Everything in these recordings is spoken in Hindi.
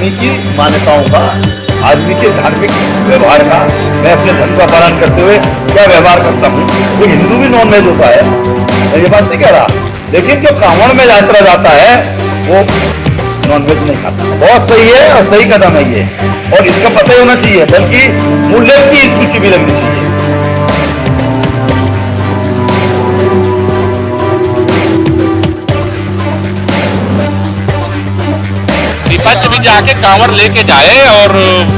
आदमी की मान्यताओं का, आदमी के धार्मिक व्यवहार का, मैं अपने धर्म का पालन करते हुए क्या व्यवहार करता हूँ। कोई हिंदू भी नॉनवेज होता है, मैं ये बात नहीं कह रहा, लेकिन जो कांवड़ में यात्रा जाता है वो नॉनवेज नहीं खाता। बहुत सही है और सही कदम है ये, और इसका पता ही होना चाहिए, बल्कि मूल्य की सूची भी लगनी चाहिए। विपक्ष भी जाके कांवड़ लेके जाए और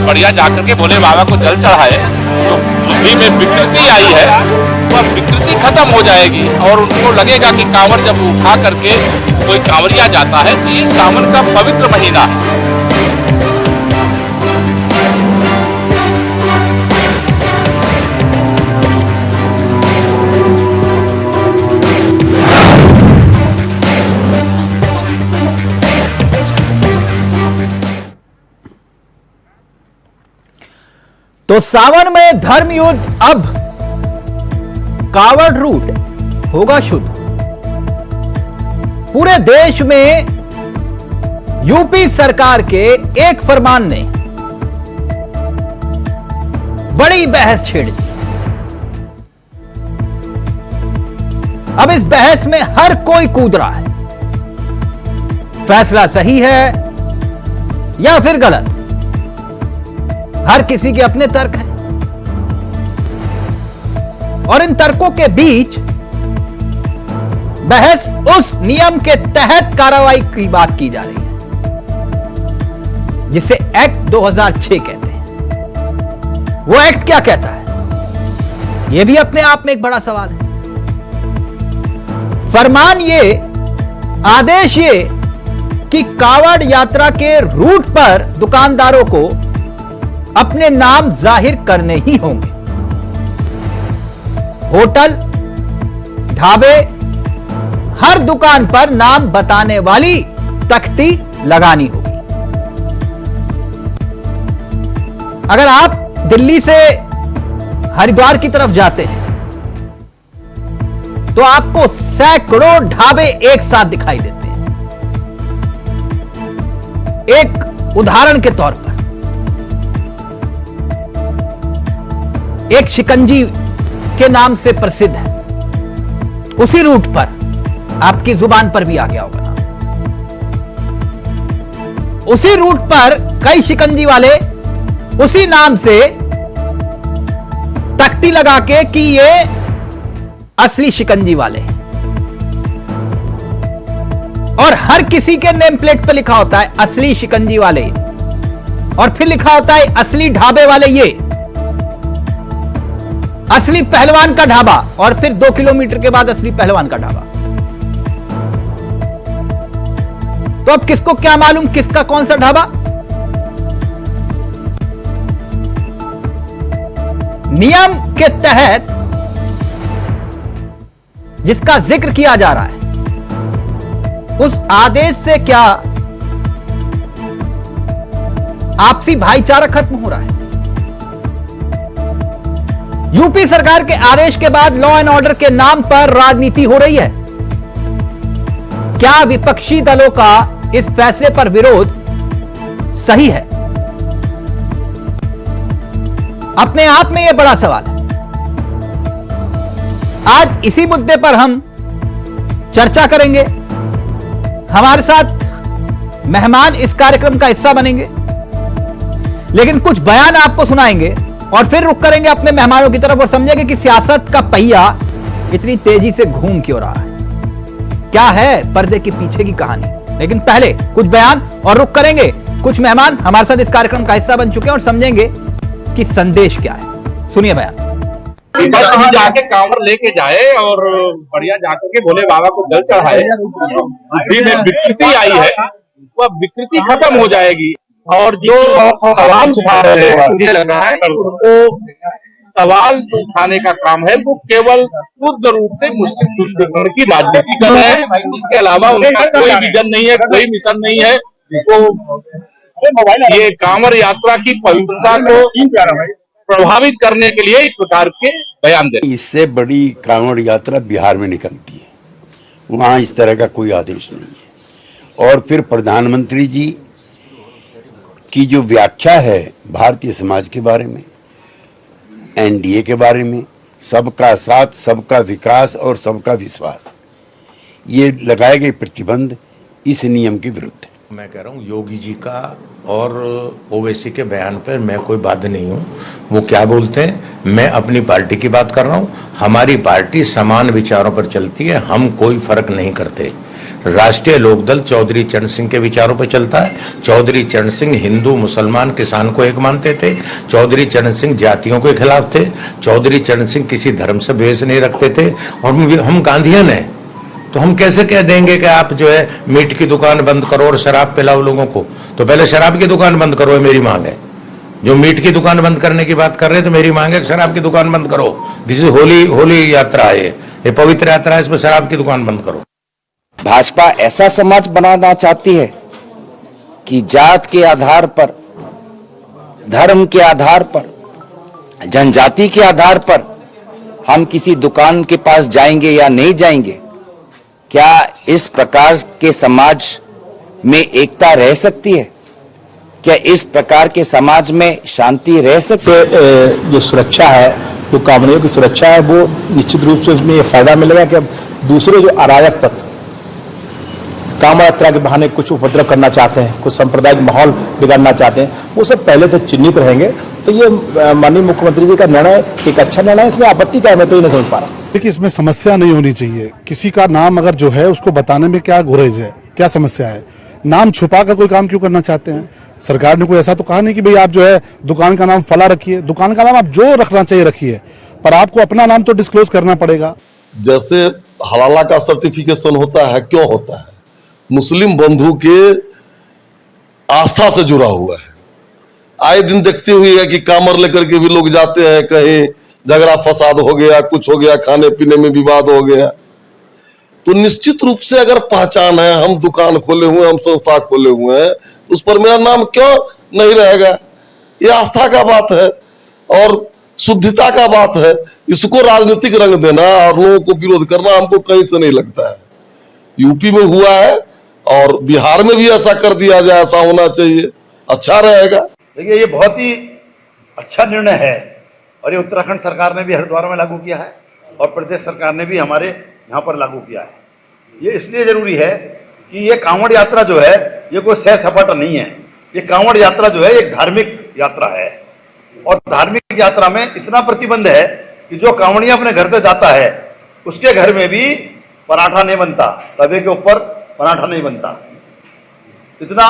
बढ़िया जाकर के भोले बाबा को जल चढ़ाए, तो बुद्धि में विकृति आई है वह विकृति खत्म हो जाएगी और उनको लगेगा कि कांवड़ जब उठा करके कोई कांवड़िया जाता है तो ये सावन का पवित्र महीना है। तो सावन में धर्म युद्ध अब कांवड़ रूट होगा शुद्ध। पूरे देश में यूपी सरकार के एक फरमान ने बड़ी बहस छेड़ दी। अब इस बहस में हर कोई कूद रहा है, फैसला सही है या फिर गलत। हर किसी के अपने तर्क हैं और इन तर्कों के बीच बहस उस नियम के तहत कार्रवाई की बात की जा रही है जिसे एक्ट 2006 कहते हैं। वो एक्ट क्या कहता है, यह भी अपने आप में एक बड़ा सवाल है। फरमान ये, आदेश ये कि कांवड़ यात्रा के रूट पर दुकानदारों को अपने नाम जाहिर करने ही होंगे। होटल, ढाबे, हर दुकान पर नाम बताने वाली तख्ती लगानी होगी। अगर आप दिल्ली से हरिद्वार की तरफ जाते हैं तो आपको सैकड़ों ढाबे एक साथ दिखाई देते हैं। एक उदाहरण के तौर पर एक शिकंजी के नाम से प्रसिद्ध है, उसी रूट पर आपकी जुबान पर भी आ गया होगा। उसी रूट पर कई शिकंजी वाले उसी नाम से तख्ती लगा के कि ये असली शिकंजी वाले हैं, और हर किसी के नेम प्लेट पर लिखा होता है असली शिकंजी वाले, और फिर लिखा होता है असली ढाबे वाले, ये असली पहलवान का ढाबा, और फिर 2 किलोमीटर के बाद असली पहलवान का ढाबा। तो अब किसको क्या मालूम किसका कौन सा ढाबा। नियम के तहत जिसका जिक्र किया जा रहा है, उस आदेश से क्या आपसी भाईचारा खत्म हो रहा है? यूपी सरकार के आदेश के बाद लॉ एंड ऑर्डर के नाम पर राजनीति हो रही है। क्या विपक्षी दलों का इस फैसले पर विरोध सही है? अपने आप में यह बड़ा सवाल है। आज इसी मुद्दे पर हम चर्चा करेंगे। हमारे साथ मेहमान इस कार्यक्रम का हिस्सा बनेंगे, लेकिन कुछ बयान आपको सुनाएंगे और फिर रुक करेंगे अपने मेहमानों की तरफ और समझेंगे कि सियासत का पहिया इतनी तेजी से घूम क्यों रहा है, क्या है पर्दे के पीछे की कहानी। लेकिन पहले कुछ बयान और रुक करेंगे। कुछ मेहमान हमारे साथ इस कार्यक्रम का हिस्सा बन चुके हैं और समझेंगे कि संदेश क्या है। सुनिए बयान। विपक्ष भी जाके कांवड़ लेके जाए और बढ़िया जाकर के भोले बाबा को जल चढ़ाए, बुद्धि में विकृति आई है वह विकृति खत्म हो जाएगी। और जो सवाल उठा रहे हैं, मुझे लग रहा है उनको सवाल उठाने का काम है, वो केवल शुद्ध रूप से मुस्लिम दुश्मन की राजनीति कर रहे हैं। इसके अलावा उनका कोई विजन नहीं है, कोई मिशन नहीं है। तो ये कांवड़ यात्रा की पवित्रता को प्रभावित करने के लिए इस प्रकार के बयान दे। इससे बड़ी कांवड़ यात्रा बिहार में निकलती है, वहां इस तरह का कोई आदेश नहीं है। और फिर प्रधानमंत्री जी की जो व्याख्या है भारतीय समाज के बारे में, एनडीए के बारे में, सबका साथ, सबका विकास और सबका विश्वास, ये लगाए गए प्रतिबंध इस नियम के विरुद्ध है। मैं कह रहा हूँ योगी जी का और ओवैसी के बयान पर मैं कोई बाध्य नहीं हूँ। वो क्या बोलते हैं, मैं अपनी पार्टी की बात कर रहा हूँ। हमारी पार्टी समान विचारों पर चलती है, हम कोई फर्क नहीं करते। राष्ट्रीय लोकदल चौधरी चरण सिंह के विचारों पर चलता है। चौधरी चरण सिंह हिंदू मुसलमान किसान को एक मानते थे। चौधरी चरण सिंह जातियों के खिलाफ थे। चौधरी चरण सिंह किसी धर्म से द्वेष नहीं रखते थे। और हम गांधीयन हैं, तो हम कैसे कह देंगे कि आप जो है मीट की दुकान बंद करो और शराब पिलाओ लोगों को। तो पहले शराब की दुकान बंद करो, ये मेरी मांग है। जो मीट की दुकान बंद करने की बात कर रहे हैं तो मेरी मांग है कि शराब की दुकान बंद करो। दिस इज होली यात्रा है, ये पवित्र यात्रा है, इसमें शराब की दुकान बंद करो। भाजपा ऐसा समाज बनाना चाहती है कि जात के आधार पर, धर्म के आधार पर, जनजाति के आधार पर हम किसी दुकान के पास जाएंगे या नहीं जाएंगे। क्या इस प्रकार के समाज में एकता रह सकती है? क्या इस प्रकार के समाज में शांति रह सकती है? जो सुरक्षा है, जो कामनियों की सुरक्षा है, वो निश्चित रूप से उसमें ये फायदा मिलेगा कि अब दूसरे जो अराजक तत्व काम यात्रा के बहाने कुछ उपद्रव करना चाहते हैं, कुछ सांप्रदायिक माहौल बिगाड़ना चाहते हैं, वो सब पहले से चिन्हित रहेंगे। तो ये माननीय मुख्यमंत्री जी का निर्णय एक अच्छा निर्णय है, इसमें आपत्ति क्या है मैं तो ये नहीं समझ पा रहा। देखिए, इसमें समस्या नहीं होनी चाहिए। किसी का नाम अगर जो है उसको बताने में क्या गुरेज है, क्या समस्या है? नाम छुपा कर कोई काम क्यों करना चाहते हैं? सरकार ने कोई ऐसा तो कहा नहीं कि भाई आप जो है दुकान का नाम फला रखिए। दुकान का नाम आप जो रखना चाहिए रखिए, पर आपको अपना नाम तो डिस्क्लोज करना पड़ेगा। जैसे हलाला का सर्टिफिकेशन होता है, क्यों होता है? मुस्लिम बंधु के आस्था से जुड़ा हुआ है। आए दिन देखते हुए है कि कामर लेकर के भी लोग जाते हैं, कहीं झगड़ा फसाद हो गया, कुछ हो गया, खाने पीने में विवाद हो गया। तो निश्चित रूप से अगर पहचान है, हम दुकान खोले हुए, हम संस्था खोले हुए हैं, उस पर मेरा नाम क्यों नहीं रहेगा? ये आस्था का बात है और शुद्धता का बात है। इसको राजनीतिक रंग देना और लोगों को विरोध करना हमको कहीं से नहीं लगता है। यूपी में हुआ है और बिहार में भी ऐसा कर दिया जाए, ऐसा होना चाहिए, अच्छा रहेगा। देखिए, ये बहुत ही अच्छा निर्णय है और ये उत्तराखंड सरकार ने भी हरिद्वार में लागू किया है और प्रदेश सरकार ने भी हमारे यहाँ पर लागू किया है। ये इसलिए जरूरी है कि ये कांवड़ यात्रा जो है ये कोई सह सपाटा नहीं है। ये कांवड़ यात्रा जो है एक धार्मिक यात्रा है और धार्मिक यात्रा में इतना प्रतिबंध है कि जो कांवड़िया अपने घर से जाता है उसके घर में भी पराठा नहीं बनता, तवे के ऊपर पराठा नहीं बनता। इतना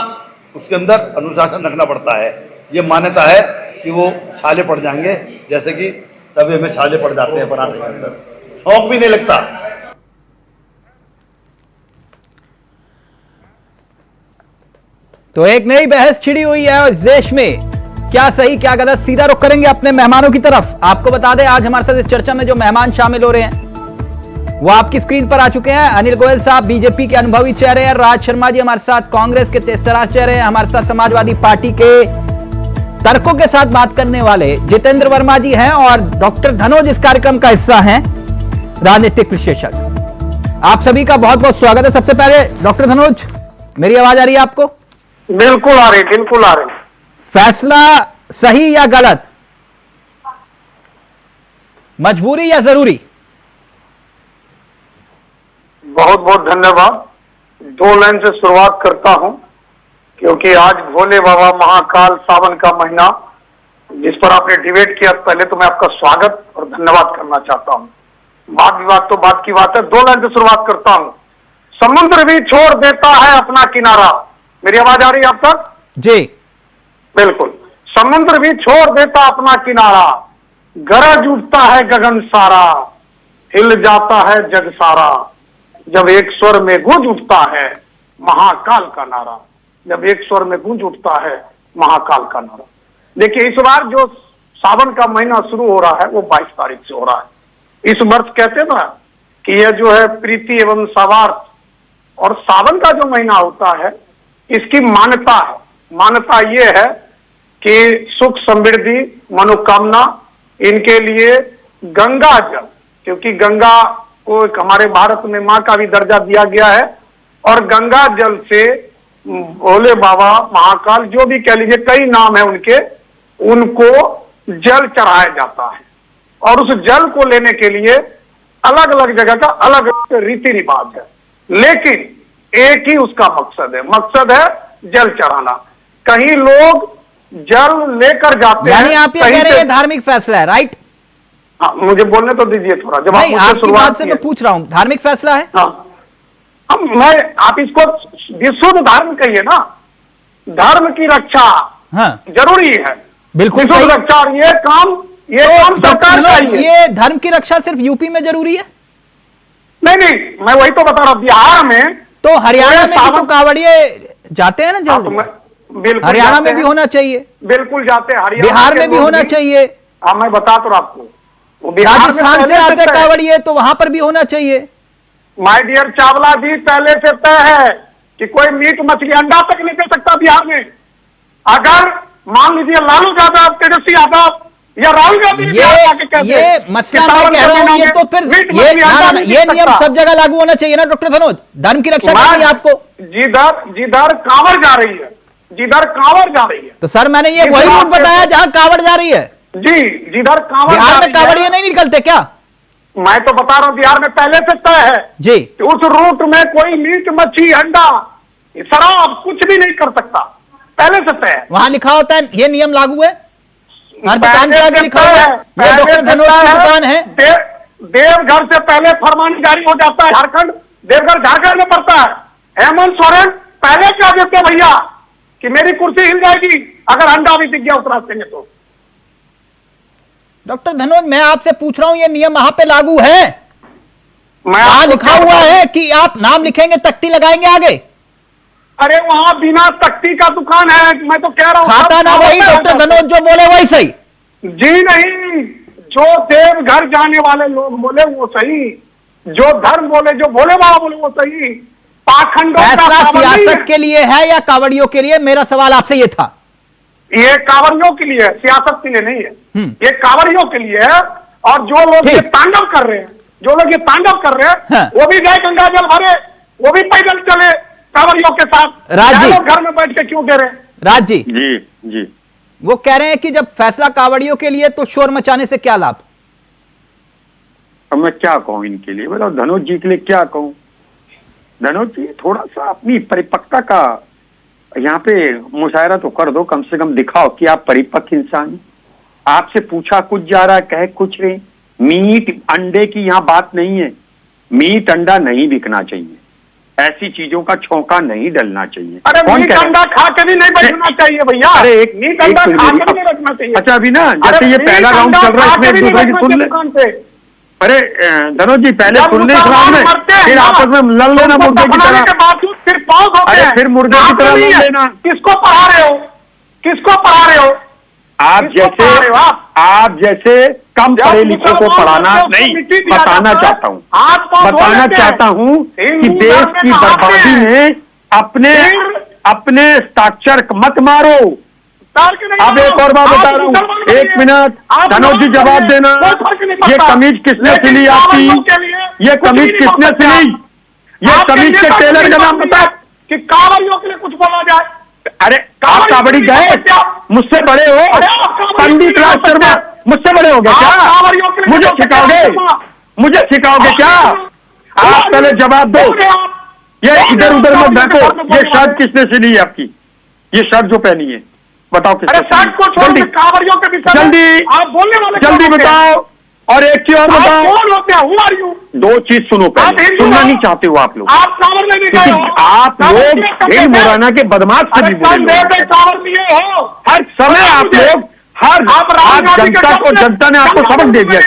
उसके अंदर अनुशासन रखना पड़ता है। ये मान्यता है कि वो छाले पड़ जाएंगे, जैसे कि तवे में छाले पड़ जाते हैं पराठे के अंदर, शौक भी नहीं लगता। तो एक नई बहस छिड़ी हुई है और इस देश में क्या सही क्या गलत, सीधा रुख करेंगे अपने मेहमानों की तरफ। आपको बता दें आज हमारे साथ इस चर्चा में जो मेहमान शामिल हो रहे हैं वो आपकी स्क्रीन पर आ चुके हैं। अनिल गोयल साहब बीजेपी के अनुभवी चेहरे हैं, राज शर्मा जी हमारे साथ कांग्रेस के तेजतरार चेहरे हैं, हमारे साथ समाजवादी पार्टी के तर्कों के साथ बात करने वाले जितेंद्र वर्मा जी हैं और डॉक्टर धनोज इस कार्यक्रम का हिस्सा हैं, राजनीतिक विशेषज्ञ। आप सभी का बहुत बहुत स्वागत है। सबसे पहले डॉक्टर धनोज, मेरी आवाज आ रही है आपको? बिल्कुल आ रही, बिल्कुल आ रही। फैसला सही या गलत, मजबूरी या जरूरी? बहुत बहुत धन्यवाद। 2 लाइन से शुरुआत करता हूं क्योंकि आज भोले बाबा महाकाल सावन का महीना जिस पर आपने डिबेट किया, पहले तो मैं आपका स्वागत और धन्यवाद करना चाहता हूं। वाद विवाद तो बात की बात है। 2 लाइन से शुरुआत करता हूं। समुद्र भी छोड़ देता है अपना किनारा। मेरी आवाज आ रही है आप तक? जी बिल्कुल। समुद्र भी छोड़ देता अपना किनारा, गरज उठता है गगन सारा, हिल जाता है जग सारा, जब एक स्वर में गूंज उठता है महाकाल का नारा। जब एक स्वर में गूंज उठता है महाकाल का नारा। देखिए, इस बार जो सावन का महीना शुरू हो रहा है वो 22 तारीख से हो रहा है। इस वर्ष कहते ना कि यह जो है प्रीति एवं सवार्थ, और सावन का जो महीना होता है इसकी मान्यता है। मान्यता ये है कि सुख समृद्धि मनोकामना इनके लिए गंगा जल, क्योंकि गंगा को हमारे भारत में मां का भी दर्जा दिया गया है, और गंगा जल से भोले बाबा, महाकाल, जो भी कह लीजिए, कई नाम है उनके, उनको जल चढ़ाया जाता है और उस जल को लेने के लिए अलग अलग जगह का अलग अलग रीति रिवाज है, लेकिन एक ही उसका मकसद है जल चढ़ाना। कहीं लोग जल लेकर जाते हैं, यानी आप ये कह रहे हैं धार्मिक फैसला है, राइट? हाँ, मुझे बोलने तो दीजिए थोड़ा। जब नहीं, आपकी बात से मैं पूछ रहा हूं, धार्मिक फैसला है? हाँ, आप इसको विशुद्ध धर्म कहिए ना, धर्म की रक्षा हाँ जरूरी है, बिल्कुल विशुद्ध सही। रक्षा। और ये काम सरकार चाहिए। ये धर्म की रक्षा सिर्फ यूपी में जरूरी है? नहीं, मैं वही तो बता रहा हूं, बिहार में तो हरियाणा में भी तो कांवड़िए जाते हैं ना जल, बिल्कुल हरियाणा में भी होना चाहिए, बिल्कुल जाते हैं। हरियाणा बिहार के में भी लोग होना चाहिए, हाँ, मैं बता तो रहा आपको, वो बिहार में राजस्थान से पहले आते तय है। कांवड़िए तो वहां पर भी होना चाहिए। माय डियर चावला जी, पहले से तय है कि कोई मीट मछली अंडा तक नहीं दे सकता बिहार में। अगर मान लीजिए लालू यादव, तेजस्वी यादव या राहुल गांधी ये मसला मैं कह रहा हूं, ये तो फिर ये नियम सब जगह लागू होना चाहिए ना डॉक्टर धनोज, धर्म की रक्षा करनी है आपको। जिधर कांवड़ जा रही है, जिधर कांवड़ जा रही है, तो सर मैंने ये वही रूट बताया जहां कांवड़ जा रही है जी, जिधर कांवड़ बिहार में कांवड़िए नहीं निकलते क्या? मैं तो बता रहा हूं, बिहार में पहले से तय है जी, कि उस रूट में कोई मीट मच्छी अंडा शराब कुछ भी नहीं कर सकता, पहले से तय है। वहां लिखा होता है ये नियम लागू है, हर दुकान के आगे लिखा हुआ है, ये डॉक्टर धनोज की दुकान है। देवघर से पहले फरमान जारी हो जाता है, झारखंड, देवघर झारखंड में पड़ता है। हेमंत सोरेन पहले क्या देते भैया कि मेरी कुर्सी हिल जाएगी अगर अंडा भी दिख गया उस रास्ते में। तो डॉक्टर धनोज मैं आपसे पूछ रहा हूं, ये नियम वहां पे लागू है? वहां लिखा हुआ है कि आप नाम लिखेंगे, तख्ती लगाएंगे आगे? अरे वहां बिना तख्ती का दुकान है, मैं तो कह रहा हूं। खाता ना वही डॉक्टर धनोज जो बोले वही सही? जी नहीं, जो देवघर जाने वाले लोग बोले वो सही, जो धर्म बोले, जो भोले बाबा बोले वो सही। पाखंडों का फैसला पाबंदी सियासत है। के लिए है या कांवड़ियों के लिए? मेरा सवाल आपसे ये था। ये कांवड़ियों के लिए है, सियासत के लिए नहीं है। ये कांवड़ियों के लिए है। और जो लोग ये तांडव कर रहे हैं, जो लोग ये तांडव कर रहे हैं, हाँ। वो भी गए गंगा जल भरे, वो भी पैदल चले कांवड़ियों के साथ। राज जी, लोग घर में बैठ के क्यों दे रहे हैं? राज जी, जी वो कह रहे हैं कि जब फैसला कांवड़ियों के लिए तो शोर मचाने से क्या लाभ? अब मैं क्या कहूं इनके लिए, मतलब धनोज जी के लिए क्या कहूं। धनोज जी थोड़ा सा अपनी परिपक्वता का यहाँ पे मुशायरा तो कर दो, कम से कम दिखाओ कि आप परिपक्व इंसान हैं। आपसे पूछा कुछ जा रहा है, कहे कुछ रहे। मीट अंडे की यहाँ बात नहीं है, मीट अंडा नहीं बिकना चाहिए, ऐसी चीजों का छौंका नहीं डलना चाहिए। अरे मीट अंडा खा के भी नहीं बैठना चाहिए भैया। अरे एक मीट अंडा खा के भी नहीं रखना चाहिए। अच्छा अभी ना जैसे ये पहला राउंड चल रहा है, इसमें एक दूसरे की सुन ले। अरे धनोज जी पहले सुन ले इस राउंड में, फिर आपस में लड़ लेना मुर्गे की तरह। अरे फिर मुर्गे की तरह लड़ लेना। किसको पढ़ा रहे हो, किसको पढ़ा रहे हो? आप जैसे कम पढ़े लिखे को पढ़ाना नहीं, बताना चाहता हूँ, बताना चाहता हूँ कि देश की बर्बादी में अपने हस्ताक्षर मत मारो। अब एक और बात बता रहा हूँ, एक मिनट धनोज जी जवाब देना। ये कमीज किसने सिली आपकी? ये कमीज किसने सिली? ये कमीज के टेलर का नाम बता। कि कांवड़ियों के लिए कुछ बोला जाए। अरे आप कांवड़ी गए, मुझसे बड़े हो, पंडित राज शर्मा मुझसे बड़े हो गए क्या? मुझे सिखाओगे, मुझे सिखाओगे क्या? आप पहले जवाब दो। ये इधर उधर मत देखो। ये शर्ट किसने सिली है आपकी? ये शर्ट जो पहनी है बताओ किसने सिली? जल्दी आप बोलने वाले जल्दी बताओ। और एक चीज और बताओ, दो चीज सुनो पहले, सुनना नहीं चाहते हो आप लोग। आप कांवड़ लेने गए हो, आप लोग इन मुराना के बदमाश से भी बोले हो। हर समय आप लोग हर जनता को, जनता ने आपको सबक दे दिया,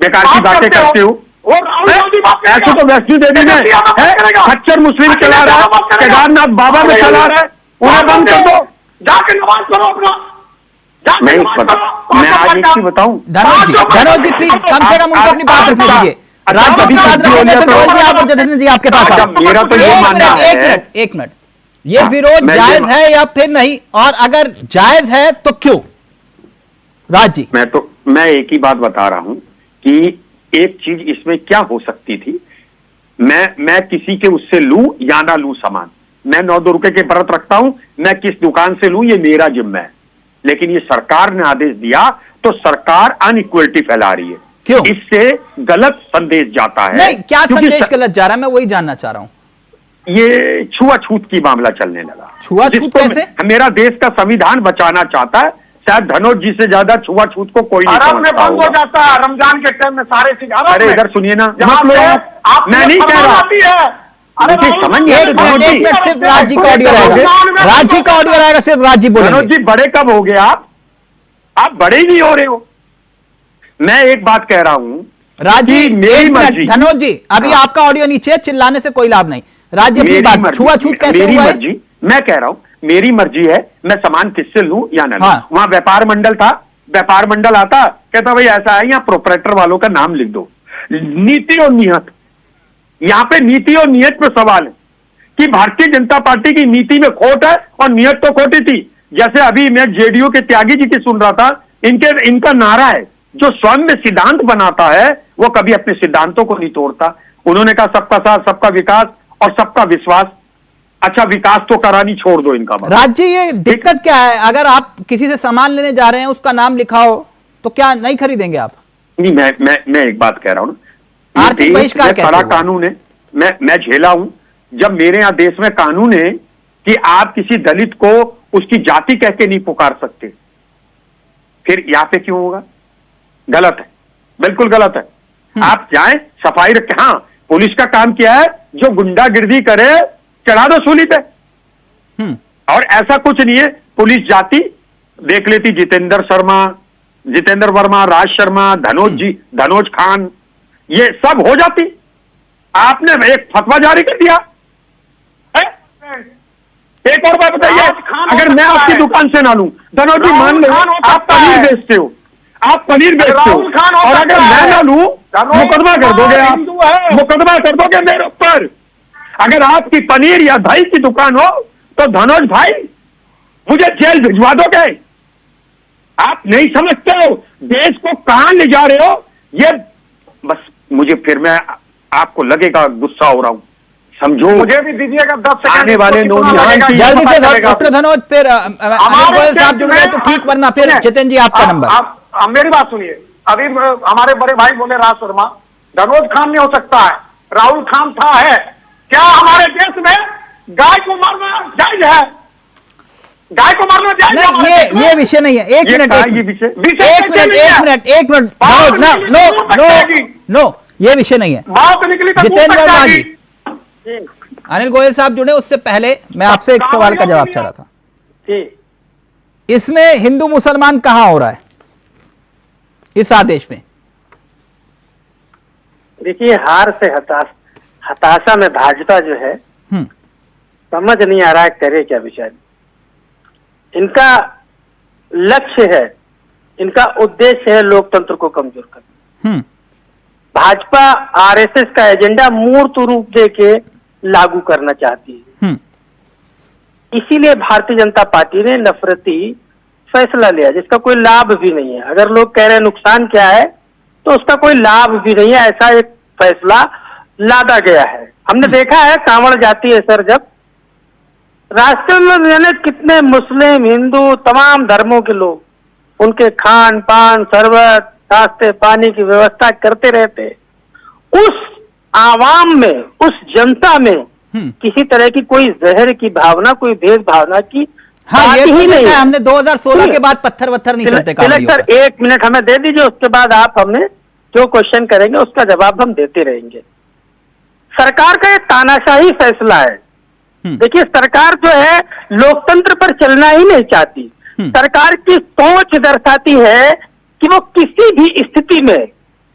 बेकार की बातें करते हो। ऐसे तो वैष्णो देवी में है, खच्चर मुस्लिम चला रहा है, केदारनाथ बाबा में चला रहा है, उन्हें बंद कर दो, जाके नमाज करो अपना। मैं आज एक चीज बताऊं, धनोज जी प्लीज कम से कम उनको अपनी बात रखने दीजिए। राज्य की बात रखेंगे फिर गोयल जी आप और जतेंद्र जी आपके पास आओ। मेरा तो ये मानना है, एक मिनट, ये विरोध जायज है या फिर नहीं, और अगर जायज है तो क्यों? राज जी मैं एक ही बात बता रहा हूं कि एक चीज इसमें क्या हो सकती थी। मैं किसी के उससे लूं या ना लूं सामान, मैं 9-2 रुपए के व्रत रखता हूं, मैं किस दुकान से लूं ये मेरा जिम्मा है। लेकिन ये सरकार ने आदेश दिया तो सरकार अनइक्वलिटी फैला रही है। क्यों? इससे गलत संदेश जाता है। नहीं, क्या क्योंकि संदेश गलत जा रहा है, मैं वही जानना चाह रहा हूं। ये छुआछूत की मामला चलने लगा। छुआछूत जिसको कैसे? मेरा देश का संविधान बचाना चाहता है, शायद धनोज जी से ज्यादा छुआछूत को कोई नहीं अरब में समझता बंद हो होगा। जाता है रमजान के टाइम में सारे चीज। अरे इधर सुनिए ना, जहाँ मत लो पे आप। आप मैं नहीं कह रहा। आती है। अरे मुझे राहुल, समझ नहीं एक आता, मिनट, धनोज एक जी। मिनट, सिर्फ राज जी का ऑडियो रहेगा। राज जी का ऑडियो रहेगा, सिर्फ राज जी धनोज बोलेंगे। जी बड़े कब हो गए आप बड़े ही नहीं हो रहे हो। मैं एक बात कह रहा हूं, राज जी, कि मेरी एक मिनट, मर्जी। धनोज जी, अभी हाँ। आपका ऑडियो नीचे है, चिल्लाने से कोई लाभ नहीं। राज जी अपनी मेरी बात, मर्जी, छुआछूत कैसे मेरी हुआ है? मर्जी, मैं कह रहा हूं मेरी मर्जी है, मैं सामान किससे लूं या ना लूं। हाँ। वहां व्यापार मंडल था, व्यापार मंडल आता कहता भाई ऐसा है, यहाँ प्रोपराइटर वालों का नाम लिख दो। नीति और नियत, यहाँ पे नीति और नियत पे सवाल है कि भारतीय जनता पार्टी की नीति में खोट है और नियत तो खोटी थी। जैसे अभी मैं जेडीयू के त्यागी जी की सुन रहा था, इनका नारा है जो स्वयं में सिद्धांत बनाता है वो कभी अपने सिद्धांतों को नहीं तोड़ता। उन्होंने कहा सबका साथ, सबका विकास और सबका विश्वास। अच्छा, विकास तो करानी छोड़ दो इनका बात। राज जी, ये दिक्कत क्या है? अगर आप किसी से सामान लेने जा रहे हैं, उसका नाम लिखा हो, तो क्या नहीं खरीदेंगे आप? नहीं, मैं एक बात कह रहा हूं ना, आर्थिक देश बहिष्कार में कैसे खड़ा हुआ? कानून है। मैं झेला हूं जब मेरे यहाँ देश में कानून है कि आप किसी दलित को उसकी जाति कह के नहीं पुकार सकते, फिर यहाँ पे क्यों होगा? गलत है, बिल्कुल गलत है। आप जाएं, सफाई रखें। हाँ, पुलिस का काम क्या है? जो गुंडागिर्दी करे चढ़ा दो सूली पे। और ऐसा कुछ नहीं है, पुलिस जाति देख लेती, जितेंद्र वर्मा, राज शर्मा, धनोज खान, ये सब हो जाती। आपने एक फतवा जारी कर दिया है? एक और बात बताइए, अगर मैं आपकी दुकान से ना लूं, धनोज जी मान लो आप पनीर बेचते हो, और अगर मैं ना लूं मुकदमा कर दोगे आप, मुकदमा कर दोगे मेरे ऊपर। अगर आपकी पनीर या दही की दुकान हो तो धनोज भाई मुझे जेल भिजवा दोगे। आप नहीं समझते हो देश को कहां ले जा रहे हो। ये बस मुझे, फिर मैं आपको लगेगा गुस्सा हो रहा हूं, समझो। मुझे भी दीजिएगा 10 सेकंड। आने वाले नौजवान जल्दी से डॉक्टर धनोज, फिर अनिल गोयल साहब जुड़ गए तो ठीक, वरना फिर जितेंद्र जी आपका नंबर। आप मेरी बात सुनिए। अभी हमारे बड़े भाई बोले राज शर्मा, धनोज खान नहीं हो सकता है, राहुल खान था है। क्या हमारे देश में गाय को मारना जायज है? गाय को मारना जायज है? नहीं, ये विषय नहीं है। एक मिनट, नो, ये विषय नहीं है। बात निकली तो जितेंद्र पूछ वर्मा सकता जी, अनिल गोयल साहब जुड़े, उससे पहले मैं आपसे एक सवाल का जवाब चाह रहा था। इसमें हिंदू मुसलमान कहां हो रहा है इस आदेश में? देखिए, हार से हताशा में भाजपा जो है समझ नहीं आ रहा है करे क्या बेचारी। इनका लक्ष्य है, इनका उद्देश्य है लोकतंत्र को कमजोर करना। भाजपा आरएसएस का एजेंडा मूर्त रूप देके लागू करना चाहती है। इसीलिए भारतीय जनता पार्टी ने नफरती फैसला लिया जिसका कोई लाभ भी नहीं है। अगर लोग कह रहे हैं नुकसान क्या है, तो उसका कोई लाभ भी नहीं है। ऐसा एक फैसला लादा गया है। हमने देखा है कांवड़ जाती है सर, जब रास्ते में जाने कितने मुस्लिम, हिंदू, तमाम धर्मों के लोग उनके खान पान, शरबत, नाश्ते पानी की व्यवस्था करते रहते। उस आवाम में, उस जनता में किसी तरह की कोई जहर की भावना, कोई भेद भावना की हाँ, ये ही नहीं है। हमने 2016 के बाद पत्थर नहीं चलते। सर, 1 मिनट हमें दे दीजिए, उसके बाद आप हमें जो क्वेश्चन करेंगे उसका जवाब हम देते रहेंगे। सरकार का ये तानाशाही फैसला है। देखिए, सरकार जो है लोकतंत्र पर चलना ही नहीं चाहती। सरकार की सोच दर्शाती है कि वो किसी भी स्थिति में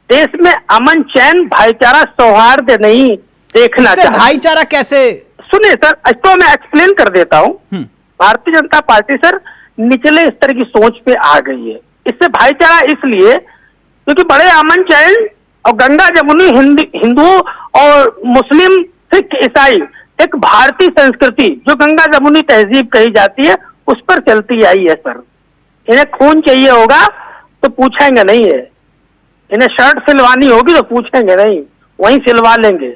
देश में अमन, चैन, भाईचारा, सौहार्द नहीं देखना चाहती। भाईचारा कैसे? सुनिए सर, तो मैं एक्सप्लेन कर देता हूँ। भारतीय जनता पार्टी सर निचले स्तर की सोच पे आ गई है। इससे भाईचारा इसलिए क्योंकि बड़े अमन, चैन और गंगा जमुनी हिंदू और मुस्लिम, सिख, ईसाई एक भारतीय संस्कृति जो गंगा जमुनी तहजीब कही जाती है उस पर चलती आई है सर। इन्हें खून चाहिए होगा तो पूछेंगे नहीं है, इन्हें शर्ट सिलवानी होगी तो पूछेंगे नहीं, वहीं सिलवा लेंगे।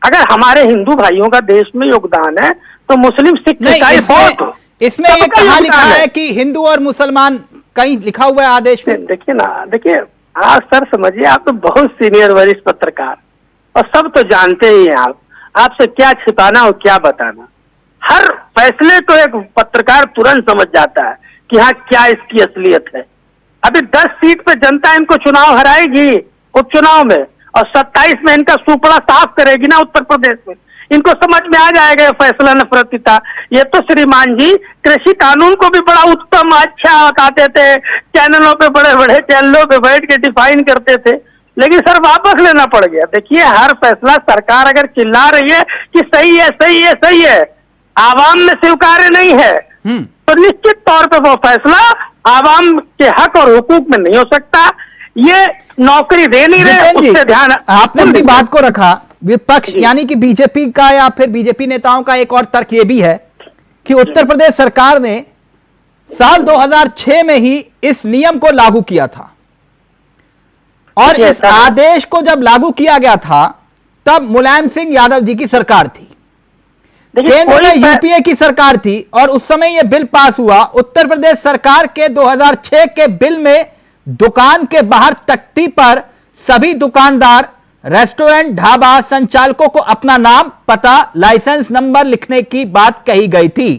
अगर हमारे हिंदू भाइयों का देश में योगदान है तो मुस्लिम सिख नहीं, ईसाई बहुत इसमें ये सबका कहाँ लिखा योगदान है कि हिंदू और मुसलमान, कहीं लिखा हुआ है आदेश में? देखिए ना, देखिए आप सर समझिए, आप तो बहुत सीनियर वरिष्ठ पत्रकार और सब तो जानते ही हैं आप, आपसे क्या छिपाना और क्या बताना। हर फैसले को एक पत्रकार तुरंत समझ जाता है कि हाँ क्या इसकी असलियत है। अभी 10 सीट पे जनता इनको चुनाव हराएगी उपचुनाव में, और 27 में इनका सुपड़ा साफ करेगी ना उत्तर प्रदेश में। इनको समझ में आ जाएगा फैसला नफरती था। ये तो श्रीमान जी कृषि कानून को भी बड़ा उत्तम अच्छा बताते थे, चैनलों पे बड़े बड़े चैनलों पे बैठ के डिफाइन करते थे, लेकिन सर वापस लेना पड़ गया। देखिए हर फैसला सरकार अगर चिल्ला रही है कि सही है सही है सही है, आवाम में स्वीकार्य नहीं है, तो निश्चित तौर पे वो फैसला आवाम के हक और हुकूक में नहीं हो सकता। ये नौकरी दे नहीं रहे, उससे ध्यान आपने अपनी बात को रखा। विपक्ष यानी कि बीजेपी का या फिर बीजेपी नेताओं का एक और तर्क यह भी है कि उत्तर प्रदेश सरकार ने साल 2006 में ही इस नियम को लागू किया था, और इस आदेश को जब लागू किया गया था तब मुलायम सिंह यादव जी की सरकार थी, केंद्र में यूपीए की सरकार थी, और उस समय यह बिल पास हुआ। उत्तर प्रदेश सरकार के 2006 के बिल में दुकान के बाहर तख्ती पर सभी दुकानदार, रेस्टोरेंट, ढाबा संचालकों को अपना नाम, पता, लाइसेंस नंबर लिखने की बात कही गई थी।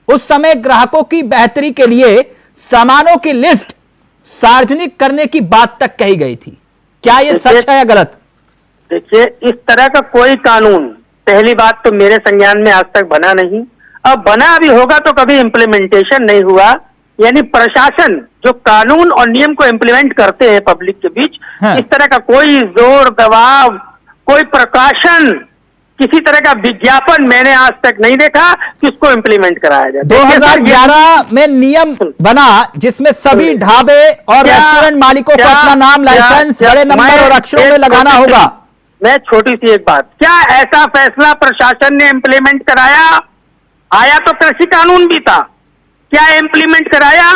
उस समय ग्राहकों की बेहतरी के लिए सामानों की लिस्ट सार्वजनिक करने की बात तक कही गई थी। क्या यह सच है या गलत? देखिए इस तरह का कोई कानून पहली बात तो मेरे संज्ञान में आज तक बना नहीं, अब बना भी होगा तो कभी इम्प्लीमेंटेशन नहीं हुआ। यानी प्रशासन जो कानून और नियम को इम्प्लीमेंट करते हैं पब्लिक के बीच, इस तरह का कोई जोर दबाव, कोई प्रकाशन, किसी तरह का विज्ञापन मैंने आज तक नहीं देखा कि उसको इम्प्लीमेंट कराया जाए। 2011 में नियम बना जिसमें सभी ढाबे और रेस्टोरेंट मालिकों को अपना नाम, लाइसेंस, बड़े नंबर और अक्षरों में लगाना होगा। मैं छोटी सी एक बात, क्या ऐसा फैसला प्रशासन ने इम्प्लीमेंट कराया? आया तो कृषि कानून भी था, क्या इम्प्लीमेंट कराया?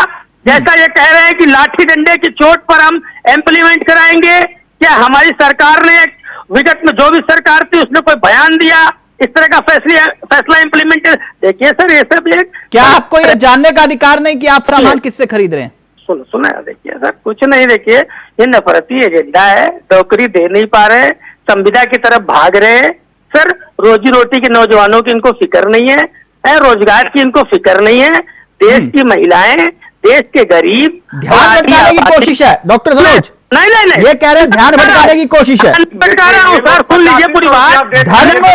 जैसा ये कह रहे हैं कि लाठी डंडे की चोट पर हम इम्प्लीमेंट कराएंगे, क्या हमारी सरकार ने विगत में जो भी सरकार थी उसने कोई बयान दिया इस तरह का फैसला इम्प्लीमेंट? देखिए सर ये सब एक, क्या आपको ये जानने का अधिकार नहीं कि आप सामान किससे खरीद रहे हैं? सुना देखिए सर कुछ नहीं, देखिए ये नफरती एजेंडा है, नौकरी दे नहीं पा रहे, संविदा की तरफ भाग रहे हैं। सर रोजी रोटी के नौजवानों की इनको फिक्र नहीं है, रोजगार की इनको फिक्र नहीं है, देश की महिलाएं, देश के गरीब ध्यान भटकाने की कोशिश है डॉक्टर धनुष। नहीं ये कह रहे हैं ध्यान भटकाने की कोशिश है। भटका रहा हूं सर, सुन लीजिए पूरी बात। धर्म,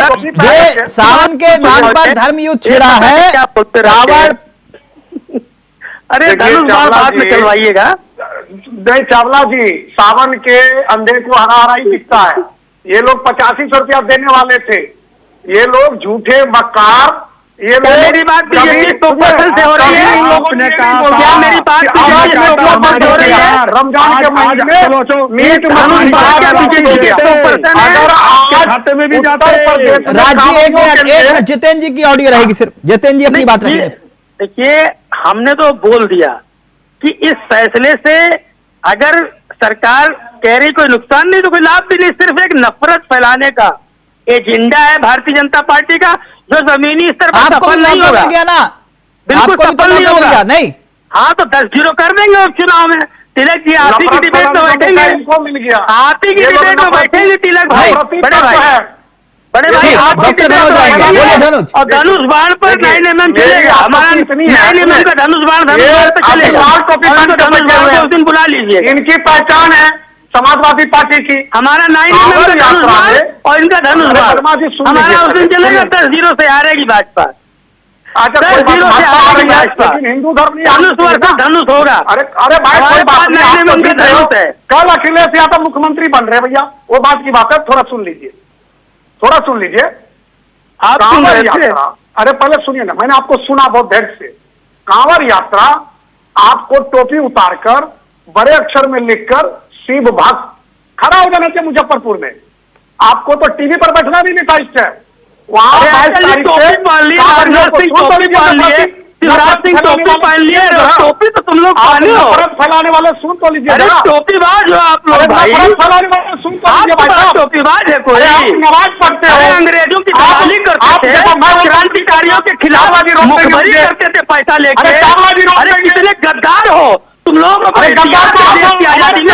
ये सावन के नाम पर धर्म युद्ध छिड़ा है, रावण। अरे धनुष बाण बाद में चलवाइएगा। नहीं चावला जी, सावन के अंधे को हरा हरा ही दिखता है। ये लोग 8500 रुपया देने वाले थे, ये लोग झूठे मक्कार, ये मेरी बात बीजेपी तो फसल से हो रही है। क्या मेरी बात बीजेपी हो रही है? रमजान के महीने में मीट खाते में भी जाते हैं। राज्य एक मिनट, जितेंद्र जी की ऑडियो रहेगी सिर्फ, जितेंद्र जी अपनी बात रखेंगे। देखिए हमने तो बोल दिया कि इस फैसले से अगर सरकार कह रही कोई नुकसान नहीं तो कोई लाभ भी नहीं, सिर्फ एक नफरत फैलाने का एजेंडा है भारतीय जनता पार्टी का, जो जमीनी स्तर पर सफल नहीं होगा। गया ना, बिल्कुल सफल नहीं होगा। नहीं हाँ तो 10-0 कर देंगे उपचुनाव में। तिलक जी आप ही की डिबेट में बैठेंगे, आप ही की डिबेट में बैठेंगे तिलक भाई, बड़े भाई आप और धनुष बाण पर 9mm चलेगा हमारा, 9mm का धनुष बाण पे चलेगा। उस दिन बुला लीजिए, इनकी पहचान है समाजवादी पार्टी की, हमारा 9mm का धनुष बाण और इनका धनुष बाण हमारा उस दिन चलेगा। 10-0 से हारेगी भाजपा, 10-0 से हारेगी भाजपा। हिंदू धर्म धनुष वर्ष धनुष होगा। अरे भाई हमारे पास 9mm का धनुष है। कल अखिलेश यादव मुख्यमंत्री बन रहे भैया, वो बात की बात है, थोड़ा सुन लीजिए। आप कांवड़ यात्रा, अरे पहले सुनिए ना, मैंने आपको सुना बहुत देर से। कांवड़ यात्रा आपको टोपी उतारकर बड़े अक्षर में लिखकर शिव भक्त खड़ा हो जाना चाहिए मुजफ्फरपुर में। आपको तो टीवी पर बैठना भी नहीं था इस टाइम। वहां टोपी पहन लिए, शिवराज सिंह टोपी पहन लिए, टोपी तो तुम लोग पहने हो। फैलाने वाले सुन तो लीजिए, अरे टोपीबाज हो आप लोग भाई, फैलाने वाले सुन तो लीजिए भाई, टोपीबाज है कोई। नमाज पढ़ते हो, अंग्रेजों की दलाली करते थे, क्रांतिकारी अधिकारियों के खिलाफ मुखबरी करते थे पैसा लेके। अरे कितने गद्दार हो तुम लोग। देश की आजादी में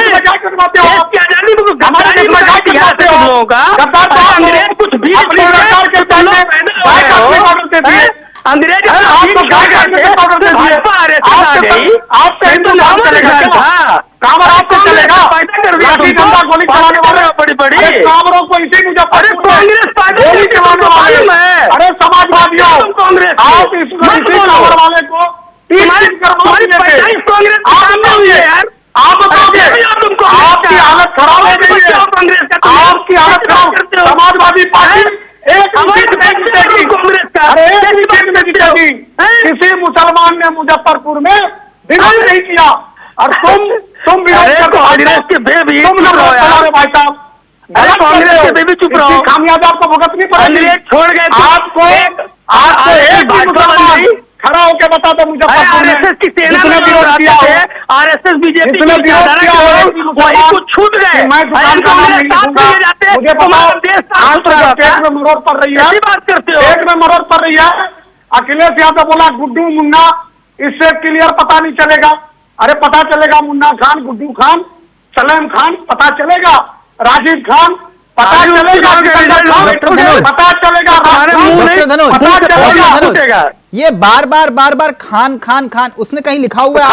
अंग्रेज कुछ भी अंग्रेज भाजपा आरएसएस आ गई, आपको चलेगा गोली चलाने वाले बड़ी बड़ी कांवरों को इसी कांग्रेस पार्टी अरे समाजवादियों कांग्रेस आप इस वाले को तुमको आपकी हालत खराब हो गई है, आपकी हालत खराब। समाजवादी पार्टी एक कांग्रेस का किसी मुसलमान ने मुजफ्फरपुर में विरोध नहीं किया और तुम कांग्रेस के बेबी भाई साहब, कांग्रेस के बेबी चुप रहो। खामियाजा आपको भुगतनी पड़ेगी। छोड़ गए आपको एक मुसलमान खड़ा होकर बता दो मुजफ्फरपुर में की सेना में विरोध किया है, आरएसएस बीजेपी वही कुछ छूट गए। मैं दुकान का नाम नहीं लूंगा, मुझे पेट में मरोड़ पड़ रही है, बात करते हो पेट में मरोड़ पड़ रही है। अखिलेश यादव बोला गुड्डू मुन्ना, इससे क्लियर पता नहीं चलेगा। अरे पता चलेगा मुन्ना खान, गुड्डू खान, सलेम खान, पता चलेगा राजीव खान, पता चलेगा पता चलेगा। ये बार बार खान खान खान उसने कहीं लिखा हुआ है?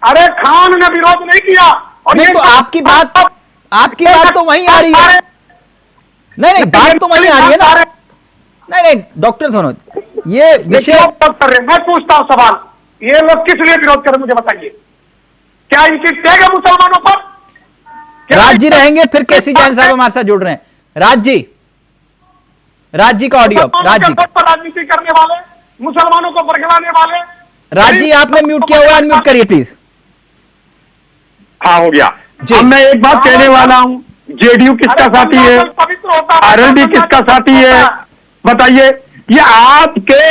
अरे खान ने विरोध नहीं किया। और नहीं तो आपकी बात तो वहीं आ रही है। नहीं बात तो वहीं आ रही है ना। नहीं डॉक्टर धनोज, ये विषय कर रहे, मैं पूछता हूं सवाल, ये लोग किस लिए विरोध करें मुझे बताइए। क्या इनकी टैग है मुसलमानों पर? राज जी रहेंगे, फिर केसी जैन साहब हमारे साथ जुड़ रहे हैं। राज जी का ऑडियो। राजनीति करने वाले, मुसलमानों को बरगलाने वाले। राज जी आपने म्यूट किया हुआ, अनम्यूट करिए प्लीज। हाँ हो गया। अब मैं एक बात कहने वाला हूँ, जेडीयू किसका साथी है, आरएलडी किसका साथी है बताइए। ये आपके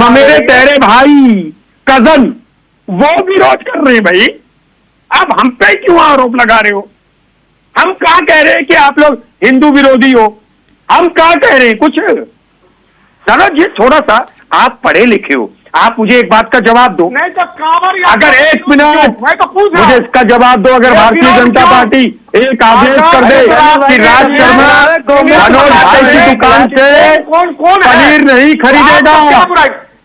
मेरे तेरे भाई कजन वो विरोध कर रहे हैं भाई। अब हम पे क्यों आरोप लगा रहे हो? हम कहाँ कह रहे हैं कि आप लोग हिंदू विरोधी हो? हम कहाँ कह रहे हैं कुछ? दादा जी थोड़ा सा आप पढ़े लिखे हो, आप मुझे एक बात का जवाब दो। नहीं तो कांवर अगर एक मिनट मुझे इसका जवाब दो। अगर भारतीय जनता पार्टी एक आदेश कर दे कि राज शर्मा मनोज भाई की दुकान से पनीर नहीं खरीदेगा,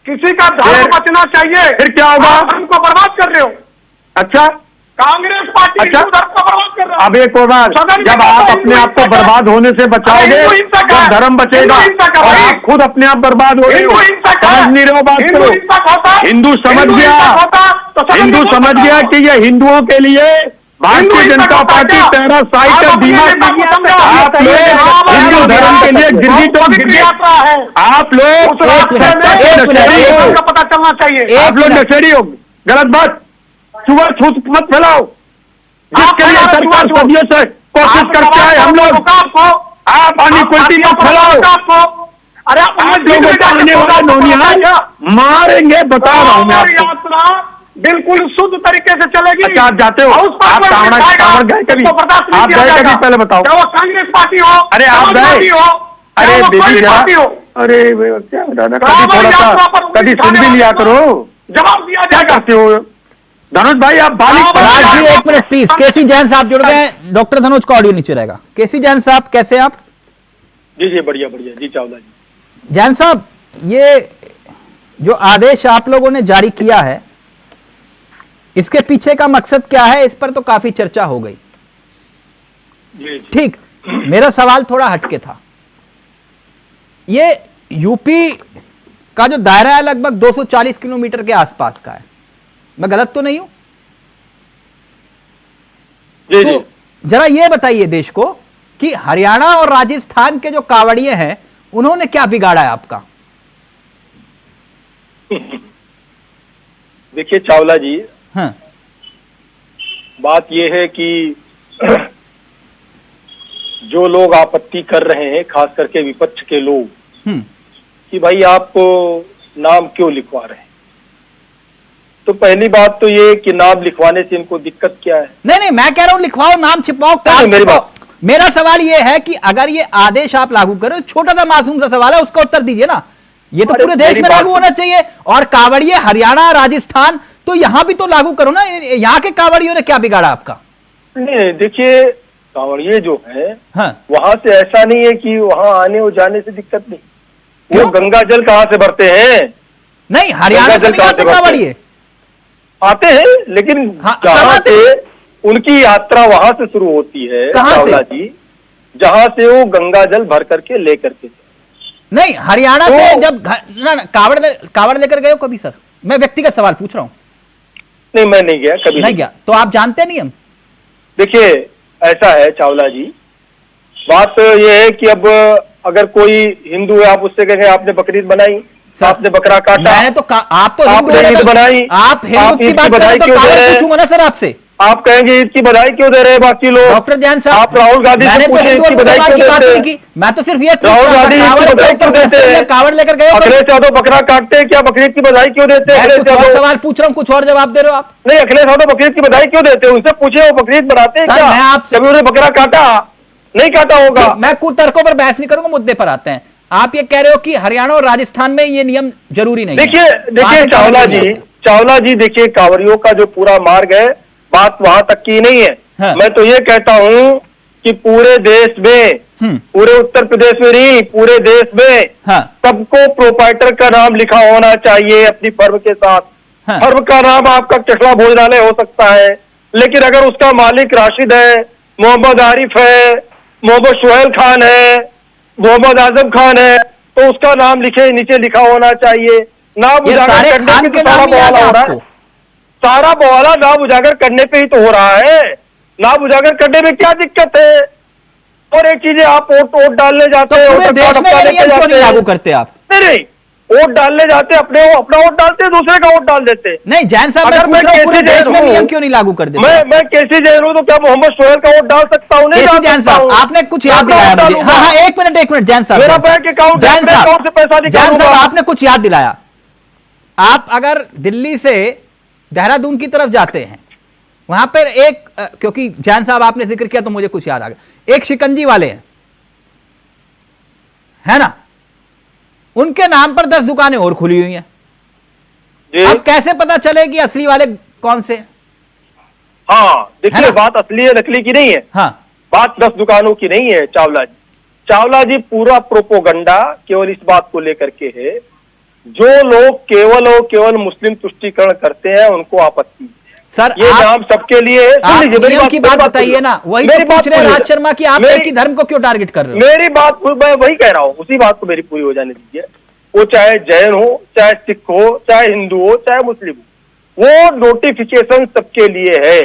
किसी का धर्म बचना चाहिए, फिर क्या होगा? हमको बर्बाद कर रहे हो। अच्छा कांग्रेस पार्टी अच्छा धर्म को बर्बाद कर रहे हो। अब एक और बात, जब आप अपने आप को बर्बाद होने से बचाओगे जब धर्म बचेगा और आप खुद अपने आप बर्बाद हो रहे हो। समझ नहीं रहे हो बात को? हिंदू समझ गया कि ये हिंदुओं के लिए भारतीय जनता पार्टी पैरासाइट बीमा। आप लोग हिंदू धर्म के लिए आप लोग पता चलना चाहिए। आप लोग नशेड़ी हो, गलत बात। सुबह छूत मत फैलाओ, जिसके लिए सरकार सदियों से कोशिश करते हैं हम लोग। आप अनिक्वलिटी मत फैलाओ। अरे आप लोगों को आने वाले नौनिहाल मारेंगे, बता रहा हूँ मैं आपको। यात्रा बिल्कुल शुद्ध तरीके से चलेगी। अच्छा आप जाते हो? आप कांवड़ गए कभी? आप गए कभी पहले बताओ? कांग्रेस पार्टी हो, अरे आप गए? अरे बेबी अरे क्या कभी थोड़ा सा कभी सुन भी लिया करो। जवाब दिया क्या करते हो धनुष भाई? आप राज जी एक मिनट प्लीज। केसी जैन साहब जुड़ गए, डॉक्टर धनुष का ऑडियो नीचे रहेगा। केसी जैन साहब कैसे आप? जी बढ़िया जी चावला जी। जैन साहब, ये जो आदेश आप लोगों ने जारी किया है, इसके पीछे का मकसद क्या है? इस पर तो काफी चर्चा हो गई। ठीक, मेरा सवाल थोड़ा हटके था। ये यूपी का जो दायरा है लगभग 240 किलोमीटर के आसपास का है, मैं गलत तो नहीं हूं? तो जरा ये बताइए देश को कि हरियाणा और राजस्थान के जो कांवड़िए हैं उन्होंने क्या बिगाड़ा है आपका? देखिए चावला जी, हाँ। बात यह है कि जो लोग आपत्ति कर रहे हैं, खास करके विपक्ष के लोग, कि भाई आप नाम क्यों लिखवा रहे हैं, तो पहली बात तो ये कि नाम लिखवाने से इनको दिक्कत क्या है? नहीं मैं कह रहा हूं लिखवाओ, नाम छिपवाओ, मेरी बात मेरा सवाल यह है कि अगर ये आदेश आप लागू करो, छोटा सा मासूम सा सवाल है, उसका उत्तर दीजिए ना। ये तो पूरे देश में लागू होना चाहिए। और कांवड़िए हरियाणा, राजस्थान, तो यहां भी तो लागू करो ना। यहां के कांवड़ियों ने क्या बिगाड़ा आपका? नहीं देखिए, कांवड़िए जो है हाँ। वहां से ऐसा नहीं है कि वहां आने और जाने से दिक्कत नहीं। वो गंगा जल कहाँ से भरते हैं? नहीं, हरियाणा से नहीं आते कांवड़िए? आते हैं, लेकिन जहाँ से उनकी यात्रा वहां से शुरू होती है चावला जी, जहां से वो गंगा जल भर करके ले करके। नहीं, हरियाणा से जब कावड़ लेकर गए हो कभी? सर मैं व्यक्तिगत सवाल पूछ रहा हूं। नहीं, मैं नहीं गया कभी, नहीं गया। तो आप जानते नहीं हम? देखिए ऐसा है चावला जी, बात ये है कि अब अगर कोई हिंदू है, आप उससे कहेंगे आपने बकरीद बनाई, आपने बकरा काटा, मैंने तो आप तो आपने ईद बनाई, आप हिंदू की बात करें तो पूछूंगा ना सर आपसे। आप कहेंगे ईद की बधाई क्यों दे रहे हैं बाकी लोग? डॉक्टर जैन साहब, आप राहुल गांधी से पूछे ईद की बधाई क्यों देते हैं? मैं तो सिर्फ ये राहुल गांधी ईद की बधाई क्यों देते हैं? कावड़ लेकर गए, अखिलेश यादव बकरा काटते हैं क्या? बकरीद की बधाई क्यों देते हैं? कुछ और सवाल पूछ रहा हूँ, कुछ और जवाब दे रहे हो आप। नहीं, अखिलेश यादव बकरीद की बधाई क्यों देते हैं? उनसे पूछे, वो बकरीद बनाते हैं क्या? मैं आपसे, कभी उन्होंने बकरा काटा? नहीं काटा होगा। मैं कुछ तर्कों पर बहस नहीं करूंगा, मुद्दे पर आते हैं। आप ये कह रहे हो कि हरियाणा और राजस्थान में ये नियम जरूरी नहीं है। देखिए चावला जी देखिए, कांवड़ियों का जो पूरा मार्ग है, बात वहां तक की नहीं है। हाँ। मैं तो ये कहता हूं कि पूरे देश में, पूरे उत्तर प्रदेश में नहीं, पूरे देश में हाँ। सबको प्रोप्राइटर का नाम लिखा होना चाहिए अपनी फर्म के साथ। हाँ। फर्म का नाम आपका चखला भोजनालय हो सकता है, लेकिन अगर उसका मालिक राशिद है, मोहम्मद आरिफ है, मोहम्मद सोहेल खान है, मोहम्मद आजम खान है, तो उसका नाम नीचे लिखा होना चाहिए। नाम उजागर करने की तो सारा बवाला हो रहा है, सारा बवाला नाम उजागर करने पे ही तो हो रहा है। नाम उजागर करने में क्या दिक्कत है? और एक चीज है, आप वोट डालने जाते हैं, पूरे देश में ये नियम क्यों नहीं लागू करते आप? नहीं, वोट डालने जाते अपने, वो अपना वोट डालते हैं, दूसरे का वोट डाल देते। नहीं जैन साहब, मैं पूछ रहा हूं पूरे देश में नियम क्यों नहीं लागू कर देते? मैं केसी जैन हूं तो क्या मोहम्मद सोहेल का वोट डाल सकता हूं? नहीं डाल जैन सकता साहब, हूं। आपने कुछ याद दिलाया मुझे। हाँ हाँ, एक मिनट जैन साहब, मेरा बैंक अकाउंट जैन से पैसा जैन साहब, निकालूंगा। आपने कुछ याद दिलाया। आप अगर दिल्ली से देहरादून की तरफ जाते हैं, वहां पर एक, क्योंकि जैन साहब आपने जिक्र किया तो मुझे कुछ याद आ गया, एक शिकंजी वाले हैं, है ना, उनके नाम पर 10 दुकानें और खुली हुई हैं। अब कैसे पता चले कि असली वाले कौन से? हाँ देखिए, बात असली है नकली की नहीं है। हाँ, बात 10 दुकानों की नहीं है चावला जी। चावला जी, पूरा प्रोपोगंडा केवल इस बात को लेकर के है, जो लोग केवल और केवल मुस्लिम तुष्टीकरण करते हैं उनको आपत्ति है। सर ये नाम सबके लिए है। आप नियम की बात बताइए ना, वही तो पूछ रहे हैं राज शर्मा की, आप एक ही धर्म को क्यों टारगेट कर रहे हो? मेरी बात, मैं वही कह रहा हूँ, उसी बात को मेरी पूरी हो जाने दीजिए। वो चाहे जैन हो, चाहे सिख हो, चाहे हिंदू हो, चाहे मुस्लिम हो, वो नोटिफिकेशन सबके लिए है।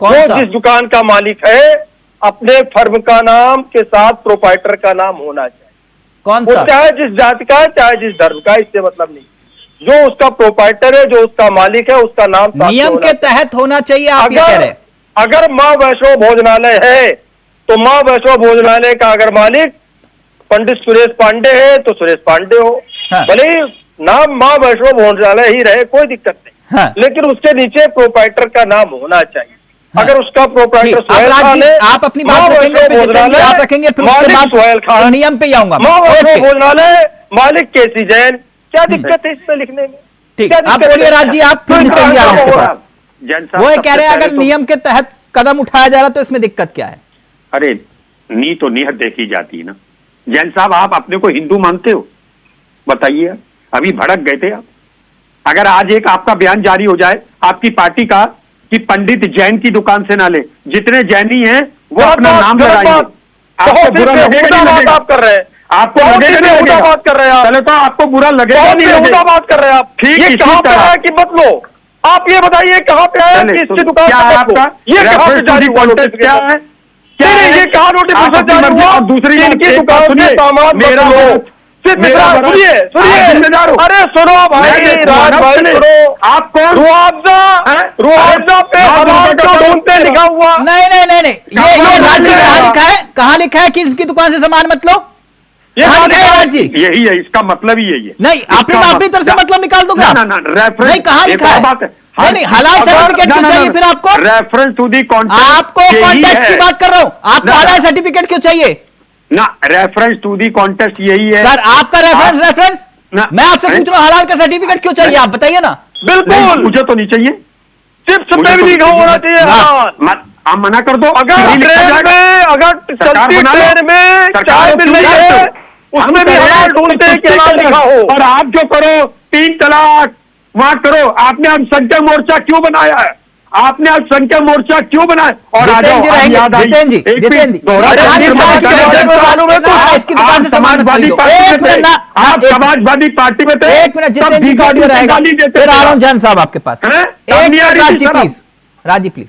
वो जिस दुकान का मालिक है, अपने फर्म का नाम के साथ प्रोप्राइटर का नाम होना चाहिए। कौन सा? चाहे जिस जाति का है, चाहे जिस धर्म का, इससे मतलब नहीं। जो उसका प्रोप्राइटर है, जो उसका मालिक है, उसका नाम नियम के तहत होना चाहिए, आप ये कह रहे हैं। अगर माँ वैष्णो भोजनालय है, तो माँ वैष्णो भोजनालय का अगर मालिक पंडित सुरेश पांडे है, तो सुरेश पांडे हो। हाँ। भले ही नाम माँ वैष्णो भोजनालय ही रहे, कोई दिक्कत नहीं। हाँ। लेकिन उसके नीचे प्रोप्राइटर का नाम होना चाहिए। हाँ। अगर उसका प्रोप्राइटर सोहेल खान है, आप अपनी बात रखेंगे, आप रखेंगे, फिर उसके बाद सोहेल खान, नियम पे आऊंगा। माँ वैष्णो भोजनालय मालिक केसी जैन, क्या दिक्कत है इसमें लिखने में? ठीक, आप बोलिए राज जी, आप फिर निकलिए आपके पास। वो कह रहे हैं अगर नियम के तहत कदम उठाया जा रहा तो इसमें दिक्कत क्या है? अरे नी तो निहत देखी जाती है ना। जैन साहब, आप अपने को हिंदू मानते हो? बताइए, अभी भड़क गए थे आप। अगर आज एक आपका बयान जारी हो जाए आपकी पार्टी का कि पंडित जैन की दुकान से ना ले, जितने जैनी हैं वो अपना नाम लगाएंगे, आपको बुरा लगेगा नहीं लगेगा? आप कर रहे हैं, आपको लगेगा नहीं लगेगा? बात कर रहे हैं चलो, तो आपको बुरा लगेगा नहीं लगेगा? बात कर रहे हैं आप। ठीक, ये कहां पे है कि मत लो? आप ये बताइए कहां पे है कि इसकी दुकान क्या है आपका? ये कहां पे जारी हुआ नोटिस? क्या है? ये कहां नोटिफिकेशन जारी हुआ? दूसरी इनकी दुकान से सामान मेरा सुनिए, अरे सुनो भाई, राज भाई सुनो, आप कौन? रुआवजा पे ढूंढते लिखा हुआ। नहीं, ये राज्य कहाँ लिखा है? कहाँ लिखा है कि इसकी दुकान से सामान मत लो? यही है, इसका मतलब ही यही है। नहीं, अपनी तरफ से मतलब निकाल दोगे? ना, नहीं, कहाँ लिखा है? नहीं, हलाल सर्टिफिकेट क्यों चाहिए फिर आपको? रेफरेंस टू दी कॉन्टेक्स्ट, आपको कॉन्टेक्स्ट की बात कर रहा हूं, आपको हलाल सर्टिफिकेट क्यों चाहिए ना? रेफरेंस टू दी कॉन्टेक्स्ट यही है सर, आपका रेफरेंस मैं आपसे पूछ रहा हूं, हलाल का सर्टिफिकेट क्यों चाहिए आप बताइए ना। बिल्कुल, मुझे तो नहीं चाहिए, चिप्स पे भी लिखा होना चाहिए हलाल। आप मना कर दो। अगर ट्रेन में, अगर चलती ट्रेन में चाय मिल रही है उसमें भी हलाल ढूंढते हैं कि हलाल लिखा हो। और आप जो करो 3 तलाक वहां करो। आपने अल्पसंख्यक मोर्चा क्यों बनाया है? आपने अल्पसंख्यक मोर्चा क्यों बनाया? और आ जाओ, याद आई समाजवादी पार्टी में थे। एक मिनट जितेंद्र जी का ऑडियो रहेगा, फिर आ रहा हूं जान साहब आपके पास। राजी प्लीज।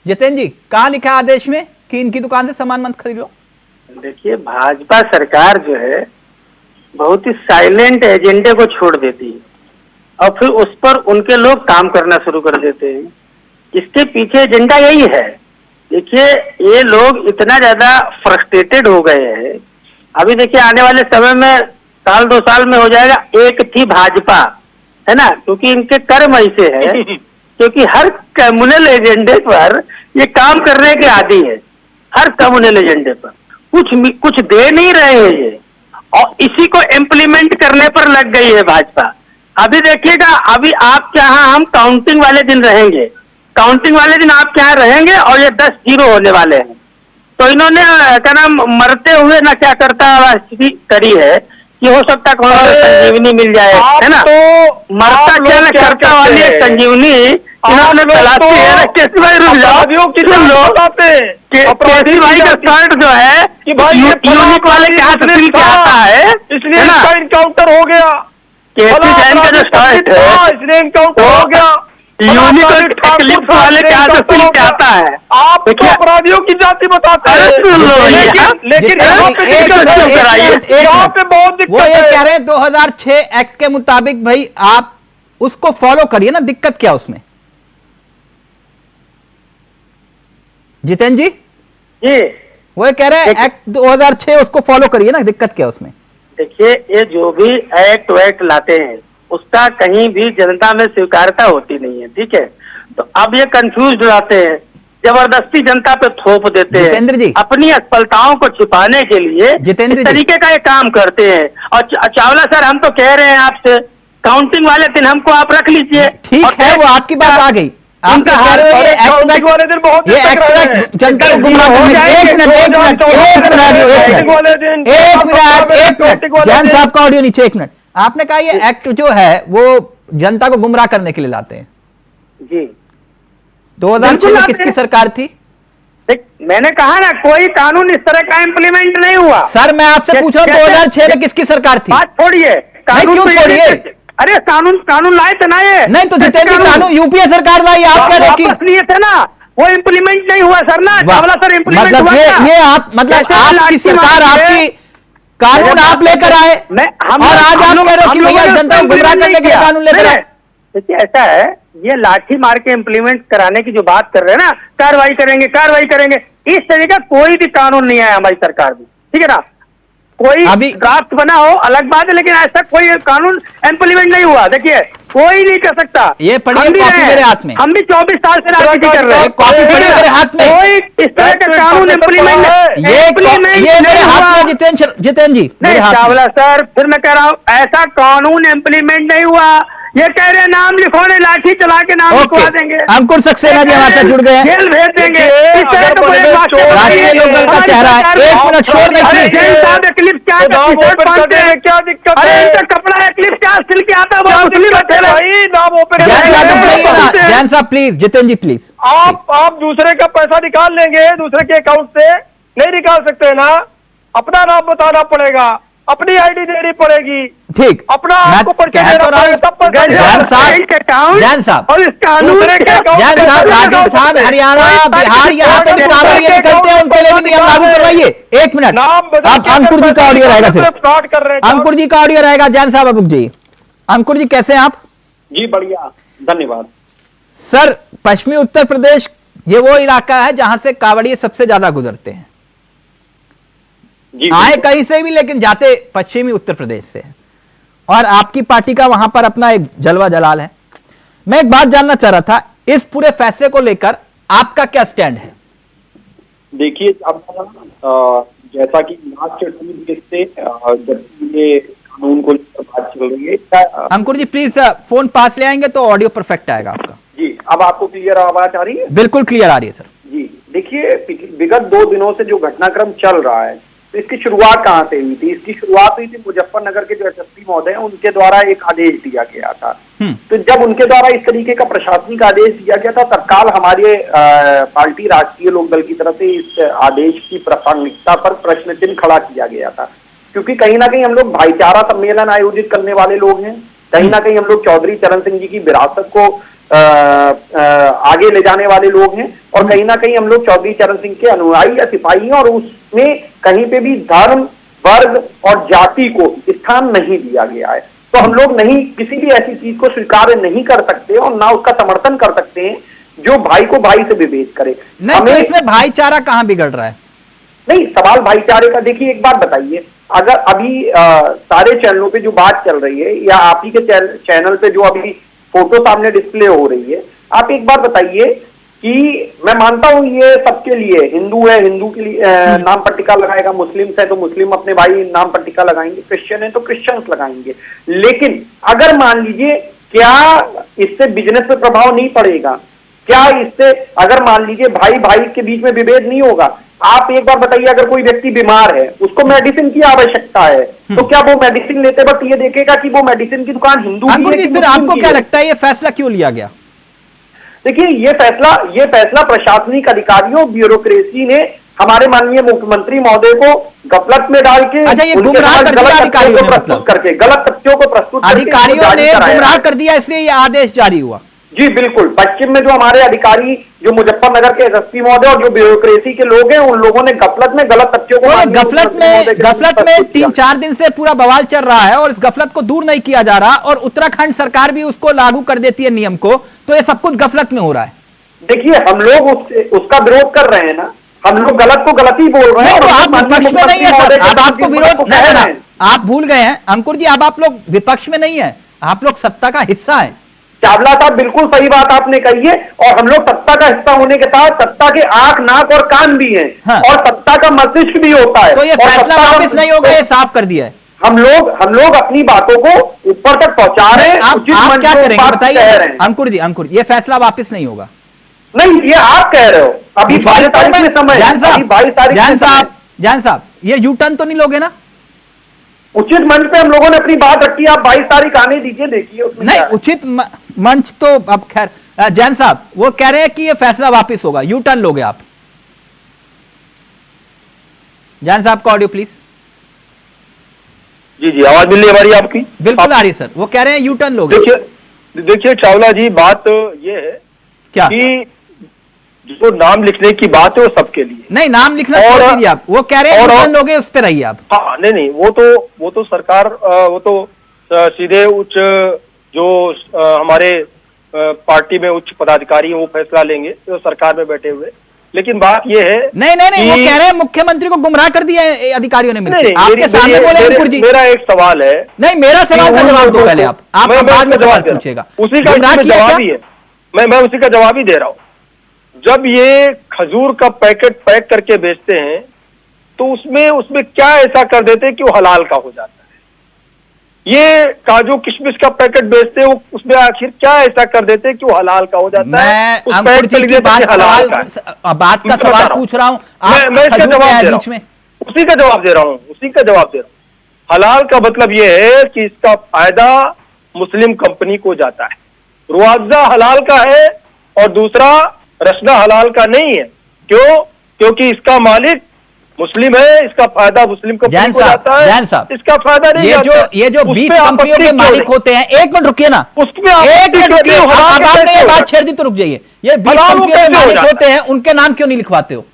जितेंद्र जी, कहां लिखा आदेश में कि इनकी दुकान से सामान मत खरीदो? देखिए, भाजपा सरकार जो है बहुत ही साइलेंट एजेंडे को छोड़ देती है और फिर उस पर उनके लोग काम करना शुरू कर देते हैं। इसके पीछे एजेंडा यही है। देखिए, ये लोग इतना ज्यादा फ्रस्ट्रेटेड हो गए हैं। अभी देखिए, आने वाले समय में 1-2 साल में हो जाएगा एक थी भाजपा, है ना, क्योंकि इनके कर्म ऐसे है क्योंकि हर कम्युनल एजेंडे पर ये काम करने के आदी है। हर कम्युनल एजेंडे पर कुछ दे नहीं रहे हैं ये, और इसी को इम्प्लीमेंट करने पर लग गई है भाजपा। अभी देखिएगा, अभी आपके यहाँ हम काउंटिंग वाले दिन रहेंगे, काउंटिंग वाले दिन आपके यहाँ रहेंगे और ये 10-0 होने वाले हैं। तो इन्होंने क्या नाम मरते हुए ना क्या करता स्थिति करी है कि हो सकता है संजीवनी मिल जाए, है ना। तो मरता क्या ना करता वाली एक संजीवनी इन्होंने तलाशी है। केसी भाई रुक जाओ, केसी भाई का शर्ट जो है कि भाई यूनिक वाले के हाथ सिल के आता है, इसलिए इसका इनकाउंटर हो गया। केसी जैन का जो शर्ट है इसलिए इनकाउंटर हो गया। यूनिक क्लिप वाले के हाथ सिल के आता है। आप तो अपराधियों की जाति बताते हैं, लेकिन यहाँ पे बहुत दिक्कत वो ये है। कह रहे हैं 2006 एक्ट के मुताबिक भाई आप उसको फॉलो करिए ना, दिक्कत क्या उसमें? जितेंद्र जी, वो ये कह रहे हैं एक्ट 2006 उसको फॉलो करिए ना, दिक्कत क्या उसमें? देखिए, ये जो भी एक्ट वैक्ट लाते हैं उसका कहीं भी जनता में स्वीकारता होती नहीं है, ठीक है। तो अब ये कंफ्यूज रहते हैं, जबरदस्ती जनता पे थोप देते हैं, अपनी असफलताओं को छिपाने के लिए इस तरीके का ये काम करते हैं। और चावला सर, हम तो कह रहे हैं आपसे, काउंटिंग वाले दिन हमको आप रख लीजिए। ठीक है, वो आपकी बात आ गई। आप कह रहे हो ये एक्ट वाले दिन बहुत जनता को गुमराह करने एक मिनट जैन साहब का ऑडियो नीचे, 1 मिनट। आपने कहा ये एक्ट जो है वो जनता को गुमराह करने के लिए लाते हैं जी। 2006 में किसकी सरकार थी? मैंने कहा ना, कोई कानून इस तरह का इम्प्लीमेंट नहीं हुआ। सर, मैं आपसे पूछ रहा हूं 2006 में किसकी सरकार थी? बात छोड़िए, क्यों छोड़िए? अरे कानून लाए थे ना ये। नहीं तो जितेंद्र जी, कानून यूपीए सरकार लाई, आप कह रहे हो कि लिए थे ना, वो इम्प्लीमेंट नहीं हुआ सर ना। चावला सर इम्प्लीमेंट मतलब ये आप मतलब आपकी सरकार, आपकी कानून आप लेकर आए और आज आप कह रहे हो कि भैया जनता को गुमराह करने के लिए कानून लेकर आए। देखिए, ऐसा है, ये लाठी मार के इम्प्लीमेंट कराने की जो बात कर रहे हैं ना, कार्रवाई करेंगे, इस तरीके का कोई भी कानून नहीं आया हमारी सरकार में, ठीक है ना। कोई अभी ड्राफ्ट बना हो अलग बात है, लेकिन ऐसा कोई कानून इम्प्लीमेंट नहीं हुआ। देखिए, कोई नहीं कर सकता। ये पढ़िए कॉपी मेरे हाथ में, हम भी 24 साल से राजनीति कर रहे हैं। कॉपी पढ़िए मेरे हाथ में, कोई इस तरह का कानून इम्प्लीमेंट ये मेरे हाथ में जितेंद्र जी। नहीं चावला सर, फिर मैं कह रहा हूँ ऐसा कानून इम्प्लीमेंट नहीं हुआ। ये कह रहे हैं नाम लिखवाने, लाठी चला के नाम लिखवा देंगे। अंकुर सक्सेना जी हमारे साथ जुड़ गए हैं, जेल भेज देंगे। राष्ट्रीय लोकदल का चेहरा है। 1 मिनट शोर नहीं प्लीज। क्या दिक्कत है? इनका कपड़ा है, क्लिप क्या सिल के आता है? जैन साहब प्लीज, जितेंद्र जी प्लीज। आप दूसरे का पैसा निकाल लेंगे दूसरे के अकाउंट से, नहीं निकाल सकते ना। अपना नाम बताना पड़ेगा, अपनी आईडी देनी पड़ेगी, ठीक। अपना आपको परिचय देना पड़ेगा, तब जैन साहब और इसका दूसरे के जैन साहब, राजस्थान, हरियाणा, बिहार, यहाँ पे भी कांवड़िए निकलते हैं, उनके लिए भी नियम लागू करवाइए। 1 मिनट, अब अंकुर जी का ऑडियो रहेगा, सिर्फ अंकुर जी का ऑडियो रहेगा। जैन साहब अब रुक जाइए। अंकुर जी, कैसे हैं आप? जी बढ़िया, धन्यवाद सर। पश्चिमी उत्तर प्रदेश ये वो इलाका है जहां से कांवड़िए सबसे ज्यादा गुजरते हैं, आए कहीं से भी, लेकिन जाते पश्चिमी उत्तर प्रदेश से। और आपकी पार्टी का वहां पर अपना एक जलवा जलाल है। मैं एक बात जानना चाह रहा था, इस पूरे फैसले को लेकर आपका क्या स्टैंड है? देखिए, अब जैसा कि लास्ट ट्वीट से जब ये कानून को लेकर बात चल रही है, अंकुर जी प्लीज फोन पास ले आएंगे तो ऑडियो परफेक्ट आएगा आपका। जी, अब आपको क्लियर आवाज आ रही है? बिल्कुल क्लियर आ रही है सर। जी, देखिए, विगत 2 दिनों से जो घटनाक्रम चल रहा है, तो इसकी शुरुआत कहाँ से हुई थी? इसकी शुरुआत हुई थी मुजफ्फरनगर के जो एसएसपी महोदय हैं, उनके द्वारा एक आदेश दिया गया था। तो जब उनके द्वारा इस तरीके का प्रशासनिक आदेश दिया गया था, तत्काल हमारे पार्टी राष्ट्रीय लोक दल की तरफ से इस आदेश की प्रासंगिकता पर प्रश्न चिन्ह खड़ा किया गया था, क्योंकि कहीं ना कहीं हम लोग भाईचारा सम्मेलन आयोजित करने वाले लोग हैं, कहीं ना कहीं हम लोग चौधरी चरण सिंह जी की विरासत को आगे ले जाने वाले लोग हैं, और कहीं ना कहीं हम लोग चौधरी चरण सिंह के अनुयायी या सिपाही हैं, और उसमें कहीं पे भी धर्म, वर्ग और जाति को स्थान नहीं दिया गया है। तो हम लोग नहीं किसी भी ऐसी चीज को स्वीकार नहीं कर सकते और ना उसका समर्थन कर सकते हैं जो भाई को भाई से विभेद करे। नहीं, तो इसमें भाईचारा कहां बिगड़ रहा है? नहीं, सवाल भाईचारे का। देखिए, एक बात बताइए, अगर अभी सारे चैनलों पे जो बात चल रही है, या आप ही के चैनल पे जो अभी फोटो सामने डिस्प्ले हो रही है, आप एक बात बताइए कि मैं मानता हूं ये सबके लिए, हिंदू है हिंदू के लिए नाम पर टिका लगाएगा, मुस्लिम है तो मुस्लिम अपने भाई नाम पर टिका लगाएंगे, क्रिश्चियन है तो क्रिश्चियंस लगाएंगे। लेकिन अगर मान लीजिए, क्या इससे बिजनेस पे प्रभाव नहीं पड़ेगा? क्या इससे, अगर मान लीजिए भाई भाई के बीच में विभेद नहीं होगा? आप एक बार बताइए, अगर कोई व्यक्ति बीमार है, उसको मेडिसिन की आवश्यकता है, तो क्या वो मेडिसिन लेते वक्त ये देखेगा कि वो मेडिसिन की दुकान हिंदू की है कि फिर आपको क्या लगता है ये फैसला क्यों लिया गया? देखिए, ये फैसला प्रशासनिक अधिकारियों, ब्यूरोक्रेसी ने हमारे माननीय मुख्यमंत्री महोदय को गफलत में डाल के, अच्छा, ये गुमराह कर दिया अधिकारियों ने, प्रस्तुत करके, गलत तथ्यों को प्रस्तुत करके अधिकारियों ने गुमराह कर दिया, इसलिए ये आदेश जारी हुआ। जी बिल्कुल, पश्चिम में जो हमारे अधिकारी, जो मुजफ्फरनगर के एसएसपी महोदय और जो ब्यूरोक्रेसी के लोग हैं, उन लोगों ने गफलत में गलत तथ्यों को, गफलत में 3-4 दिन से पूरा बवाल चल रहा है और इस गफलत को दूर नहीं किया जा रहा, और उत्तराखंड सरकार भी उसको लागू कर देती है नियम को, तो ये सब कुछ गफलत में हो रहा है। देखिए, हम लोग उसका विरोध कर रहे हैं ना, हम लोग गलत को गलत ही बोल रहे हैं। आप विपक्ष में नहीं है सर, अब आपको विरोध नहीं, आप भूल गए हैं अंकुर जी, अब आप लोग विपक्ष में नहीं है, आप लोग सत्ता का हिस्सा है। चावला साहब, बिल्कुल सही बात आपने कही है, और हम लोग सत्ता का हिस्सा होने के साथ सत्ता के आंख, नाक और कान भी हैं, और सत्ता का मस्तिष्क भी होता है। तो ये फैसला वापस नहीं होगा, ये साफ कर दिया है। हम लोग अपनी बातों को ऊपर तक पहुंचा रहे हैं। आप क्या करेंगे बताइए अंकुर जी? ये फैसला वापस नहीं होगा। नहीं, ये आप कह रहे हो, अभी 22 तारीख में समय है, अभी 22 तारीख। जान साहब, ये यू टर्न तो नहीं लोगे ना? उचित मंच पे हम लोगों ने अपनी बात रखी है, आप 22 तारीख आने दीजिए, देखिए। नहीं, उचित मंच तो अब खैर, जैन साहब वो कह रहे हैं कि ये फैसला वापस होगा, यू टर्न लोगे आप? जैन साहब का ऑडियो प्लीज। जी, आवाज मिल रही है हमारी आपकी? बिल्कुल आ रही है सर, वो कह रहे हैं यू टर्न लोगे। देखिए चावला जी, बात ये है क्या कि जो नाम लिखने की बात है वो सबके लिए नहीं, नाम लिखना छोड़ दीजिए आप, वो कह रहे हैं यू टर्न लोगे, उस पे रहिए आप। हाँ, नहीं, वो तो सरकार, वो तो सीधे उच्च जो हमारे पार्टी में उच्च पदाधिकारी हैं वो फैसला लेंगे, तो सरकार में बैठे हुए। लेकिन बात ये है, नहीं, वो कह रहे हैं मुख्यमंत्री को गुमराह कर दिया है अधिकारियों ने मिलकर, आपके सामने बोले अंकुर जी। मेरा एक सवाल है, नहीं, मेरा सवाल का जवाब दो पहले आप बाद में सवाल पूछेगा। उसी का जवाब ही है, मैं उसी का जवाब ही दे रहा हूँ। जब ये खजूर का पैकेट पैक करके बेचते हैं, तो उसमें क्या ऐसा कर देते हैं कि वो हलाल का हो जाता है? ये काजू किशमिश का पैकेट बेचते हैं, उसमें आखिर क्या ऐसा कर देते हैं कि वो हलाल का हो जाता है? अंकुर जी की बात का सवाल पूछ रहा हूँ, मैं इसका जवाब दे रहा हूँ, उसी का जवाब दे रहा हूँ। हलाल का मतलब ये है कि इसका फायदा मुस्लिम कंपनी को जाता है, रुआवजा हलाल का है, और दूसरा रचना हलाल का नहीं है। क्यों? क्योंकि इसका मालिक मुस्लिम है, इसका फायदा मुस्लिम कंपनी को जाता है, इसका फायदा नहीं जाता। ये जो 20 कंपनियों के मालिक होते हैं, एक मिनट रुकिए ना, एक मिनट रुकिए, आपने ये बात छेड़ दी तो रुक जाइए। ये 20 कंपनियों के मालिक होते हैं, उनके नाम क्यों नहीं लिखवाते हो?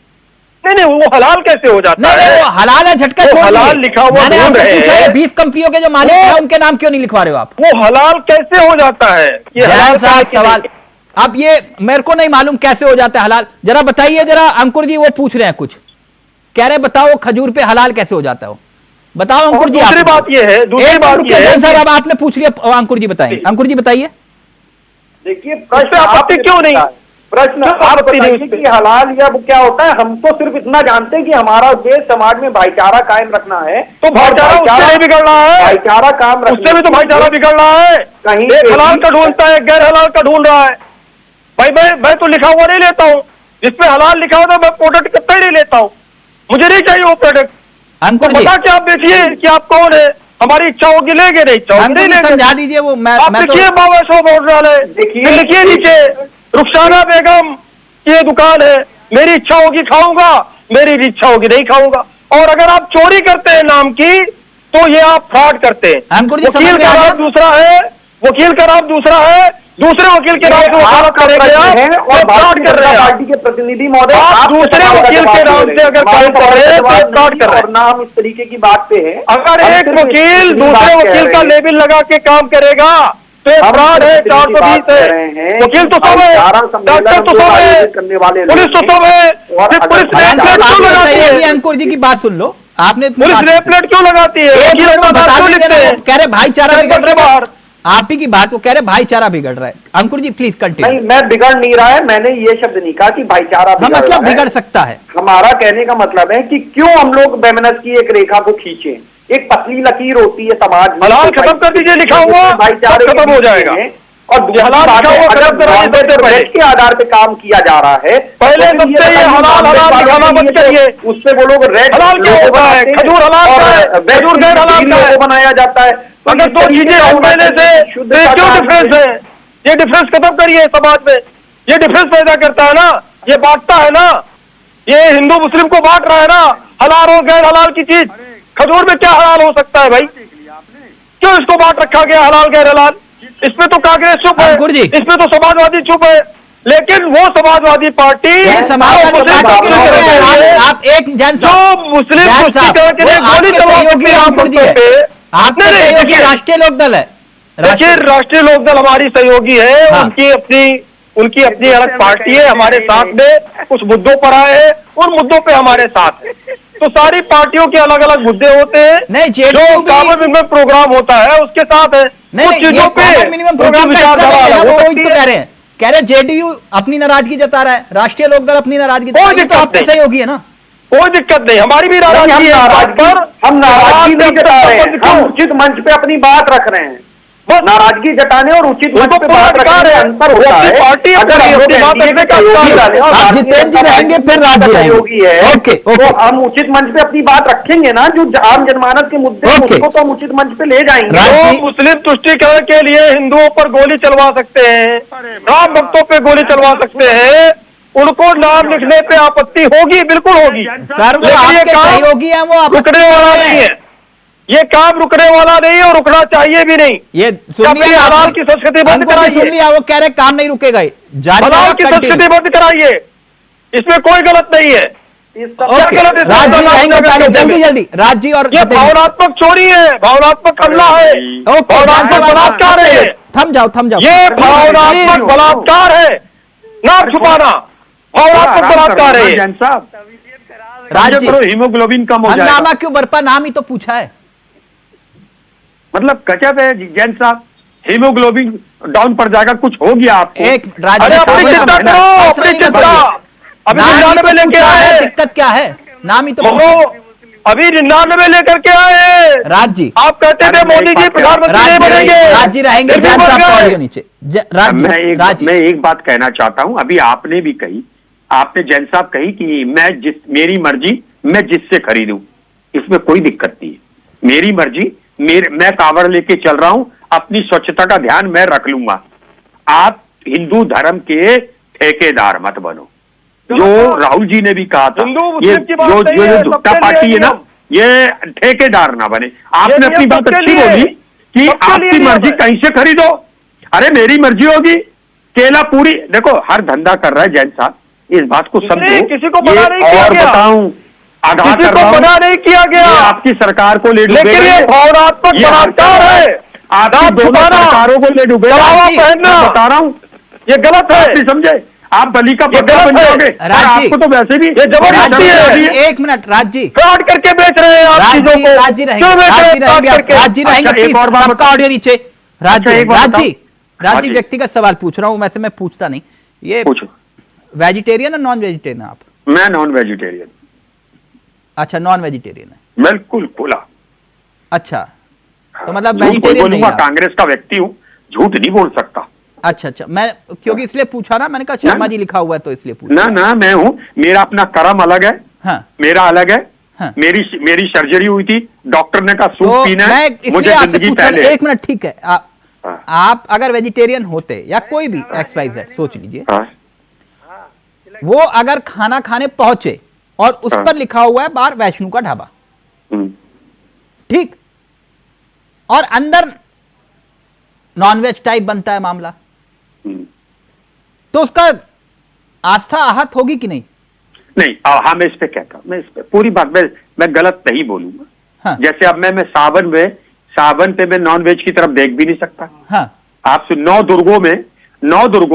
नहीं, वो हलाल कैसे हो जाता है? नहीं, वो हलाल है, झटका छोड़ हलाल लिखा हुआ मैंने आपसे पूछा है, 20 कंपनियों के जो मालिक हैं उनके नाम क्यों नहीं लिखवा रहे हो आप? वो हलाल कैसे हो जाता है? ये सवाल अब ये मेरे को नहीं मालूम कैसे हो जाता है हलाल, जरा बताइए जरा। अंकुर जी वो पूछ रहे हैं कुछ, कह रहे बताओ खजूर पे हलाल कैसे हो जाता है, वो बताओ अंकुर जी। दूसरी बात ये है, साहब अब आपने पूछ लिया, अंकुर जी बताएंगे। अंकुर जी बताइए। देखिए प्रश्न आपत्ति क्यों नहीं? प्रश्न आप बताइए कि हलाल या वो क्या होता है। हम तो सिर्फ इतना जानते हैं कि हमारा उद्देश्य समाज में भाईचारा कायम रखना है। तो भाईचारा उससे नहीं बिगड़ रहा है, भाईचारा काम उससे भी तो भाईचारा बिगड़ रहा है। कहीं एक हलाल का ढूंढता है, गैर हलाल का ढूंढ रहा है। भाई मैं तो लिखा हुआ नहीं लेता हूँ, जिसपे हलाल लिखा होता है मैं प्रोडक्ट कतई नहीं लेता हूँ, मुझे नहीं चाहिए वो प्रोडक्ट। अंकुर तो जी बता के आप देखिए कि आप कौन है, हमारी इच्छा होगी लेंगे, नहीं इच्छा होगी नहीं लेंगे। समझा दीजिए वो आप लिखिए बाबा शो भोजनालय, लिखिए नीचे रुखसाना बेगम की ये दुकान है, मेरी इच्छा होगी खाऊंगा, मेरी इच्छा होगी नहीं खाऊंगा। और अगर आप चोरी करते हैं नाम की तो ये आप फ्रॉड करते हैं। अंकुर जी वकील का नाम दूसरा है, वकील का नाम दूसरा है, दूसरे वकील के नाम से वकालत करेंगे आप और फ्रॉड कर रहे हैं। पार्टी के प्रतिनिधि महोदय आप दूसरे वकील के नाम से अगर काम कर रहे हैं तो फ्रॉड कर रहे हैं। नाम इस तरीके की बात पे है। अगर एक वकील दूसरे वकील का लेबल लगा के काम करेगा तो ये फ्रॉड है। 420 है, वकील तो सब है, डॉक्टर तो सब है, पुलिस तो सब है, फिर पुलिस नेमप्लेट क्यों लगाती है? अंकुर जी की बात सुन लो, आपने पुलिस नेमप्लेट क्यों लगाती है? वकील अपना नाम क्यों लिखते हैं? कह रहे भाईचारा बिगड़ रहा है, आप ही की बात वो कह रहे भाईचारा बिगड़ रहा है। अंकुर जी प्लीज कंटिन्यू। नहीं, मैं बिगड़ नहीं रहा है, मैंने ये शब्द नहीं कहा कि भाईचारा बिगड़ मतलब रहा है। बिगड़ सकता है। हमारा कहने का मतलब है कि क्यों हम लोग बेमनस की एक रेखा को खींचे। एक पतली लकीर होती है समाज में, हलाल खत्म कर दीजिए, लिखा हुआ भाईचारे खत्म हो जाएगा। और हलाल के आधार पे काम किया जा रहा है। पहले सबसे ये हलाल लिखाना बंद करिए, उससे वो लोग रेड हलाल क्या होता है, खजूर हलाल का है, खजूर गैर हलाल का है, बनाया जाता है। अगर दो चीजें हम पहले से क्यों डिफरेंस है? ये डिफरेंस खत्म करिए समाज में, ये डिफरेंस पैदा करता है ना, ये बांटता है ना, ये हिंदू मुस्लिम को बांट रहा है ना। हलाल और गैर हलाल की चीज, खजूर में क्या हलाल हो सकता है भाई? क्यों इसको बांट रखा गया हलाल गैर हलाल? इसमें तो कांग्रेस चुप है, इसमें तो समाजवादी चुप है, लेकिन वो समाजवादी पार्टी समाजवादी पार्टी आप एक जन जो मुस्लिम तुष्टीकरण के लिए गोली चला सकते हैं आपने सहयोगी राष्ट्रीय लोकदल है। देखिए राष्ट्रीय लोकदल हमारी सहयोगी है, हाँ। उनकी अपनी अलग पार्टी है, हमारे साथ में कुछ मुद्दों पर आए हैं, उन मुद्दों पे हमारे साथ है। तो सारी पार्टियों के अलग अलग मुद्दे होते हैं, नहीं जो कॉमन मिनिमम प्रोग्राम होता है उसके साथ है। कुछ चीजों पे मिनिमम प्रोग्राम का हिस्सा नहीं है, वो वही तो कह रहे हैं जेडीयू अपनी नाराजगी जता रहा है, राष्ट्रीय लोकदल अपनी नाराजगी जता रहा है, तो आपके सहयोगी है ना, कोई दिक्कत नहीं। हमारी भी नाराजगी है, हम नाराजगी नहीं जता रहे हैं, हम उचित मंच पे अपनी बात रख रहे हैं। नाराजगी जताने और उचित मंच पे बात रखने में अंतर होता है। पार्टी अगर हम लोग जितेंद्र जी रहेंगे फिर राज्य सहयोगी है, ओके तो हम उचित मंच पे अपनी बात रखेंगे ना, जो आम जनमानस के मुद्दे हैं उसको तो हम उचित मंच पे ले जाएंगे। तो मुस्लिम तुष्टीकरण के लिए हिंदुओं पर गोली चलवा सकते हैं, राम भक्तों पे गोली चलवा सकते हैं, उनको नाम लिखने पे आपत्ति होगी, बिल्कुल होगी सर, वो आपके सहयोगी हैं, वो रुकने वाला नहीं है, ये काम रुकने वाला नहीं है और रुकना चाहिए भी नहीं। ये सुनिए, हलाल की संस्कृति बंद कराइए, सुन लिया, वो कह रहे काम नहीं रुकेगा, हलाल की संस्कृति बंद कराइए, इसमें कोई गलत नहीं है। राज्य रहेंगे पहले, जल्दी जल्दी राज्य। और ये भावनात्मक चोरी है, भावनात्मक हमला है, भावनात्मक बलात्कार है। थम जाओ, ये भावनात्मक बलात्कार है, नाम छुपाना भावनात्मक बलात्कार है। राज्य हीमोग्लोबिन कम हो जाएगा। हंगामा क्यों बरपा, नाम ही तो पूछा है। मतलब गजब है जैन साहब, हीमोग्लोबिन डाउन पड़ जाएगा, कुछ हो गया आपको। एक राज्य अपनी चिंता करो, अपनी चिंता। अभी 99 लेके आए, दिक्कत क्या है? नाम ही तो अभी 99 लेकर के आए राज्य। आप कहते थे मोदी जी प्रधानमंत्री नहीं बनेंगे, राज्य रहेंगे नीचे। मैं एक बात कहना चाहता हूं, अभी आपने भी कही, आपने जैन साहब कही कि मेरी मर्जी, मैं जिससे खरीदूं, इसमें कोई दिक्कत नहीं है। मेरी मर्जी, मैं कावड़ लेके चल रहा हूं, अपनी स्वच्छता का ध्यान मैं रख लूंगा। आप हिंदू धर्म के ठेकेदार मत बनो, जो राहुल जी ने भी कहा था, ये जो धुट्टा पार्टी है ना, ये ठेकेदार ना बने। आपने अपनी बात अच्छी बोली कि आपकी मर्जी कहीं से खरीदो, अरे मेरी मर्जी होगी। केला पूरी, देखो हर धंधा कर रहा है जैन साहब, इस बात को समझो। किसी को मना नहीं किया गया, बताऊं, आगाह कर रहा हूं, मना नहीं किया गया, आपकी सरकार को ले डूबेगा, लेकिन ये भावनात्मक बलात्कार है, आपकी दोनों सरकारों को ले डूबेगा। बता रहा हूं, ये गलत है, समझे? आप बलि का बकरा बन जाओगे, आपको तो वैसे भी ये जबरदस्ती है। एक मिनट, राज्य फ्रॉड करके बेच रहे हैं आप चीजों को। राज्य रहेंगे, राज्य रहेंगे, सबका ऑडियो नीचे। राज्य राजीव व्यक्तिगत सवाल पूछ रहा हूं, वैसे मैं पूछता नहीं। ये पूछो। वेजिटेरियन और नॉन वेजिटेरियन आप? मैं नॉन वेजिटेरियन। अच्छा, नॉन वेजिटेरियन है, बिल्कुल खुला। अच्छा, तो मतलब झूठ कोई वेजिटेरियन नहीं बोलूंगा, आप? कांग्रेस का व्यक्ति हूँ, झूठ नहीं बोल सकता। अच्छा अच्छा, मैं क्योंकि इसलिए पूछा ना, मैंने कहा शर्मा जी लिखा हुआ है तो इसलिए पूछा। ना ना, मैं हूँ, मेरा अपना कर्म अलग है। हाँ। मेरा अलग है। हाँ। मेरी सर्जरी हुई थी, डॉक्टर ने कहा सूप तो पीना मैं है, इसलिए मुझे आपसे जिंदगी पूछ रहा पहले था, है। एक मिनट, ठीक है, आप अगर वेजिटेरियन होते या कोई भी XYZ, सोच लीजिए, वो अगर खाना खाने पहुंचे और उस पर लिखा हुआ है बाहर वैष्णु का ढाबा, ठीक, और अंदर नॉनवेज टाइप बनता है मामला, तो उसका आस्था आहत होगी कि नहीं? नहीं, हाँ, मैं इस पे कहता हूँ, मैं इस पे पूरी बात मैं गलत नहीं बोलूंगा। हाँ। जैसे अब मैं सावन पे मैं नॉन वेज की तरफ देख भी नहीं सकता। हाँ। आप नौ दुर्गों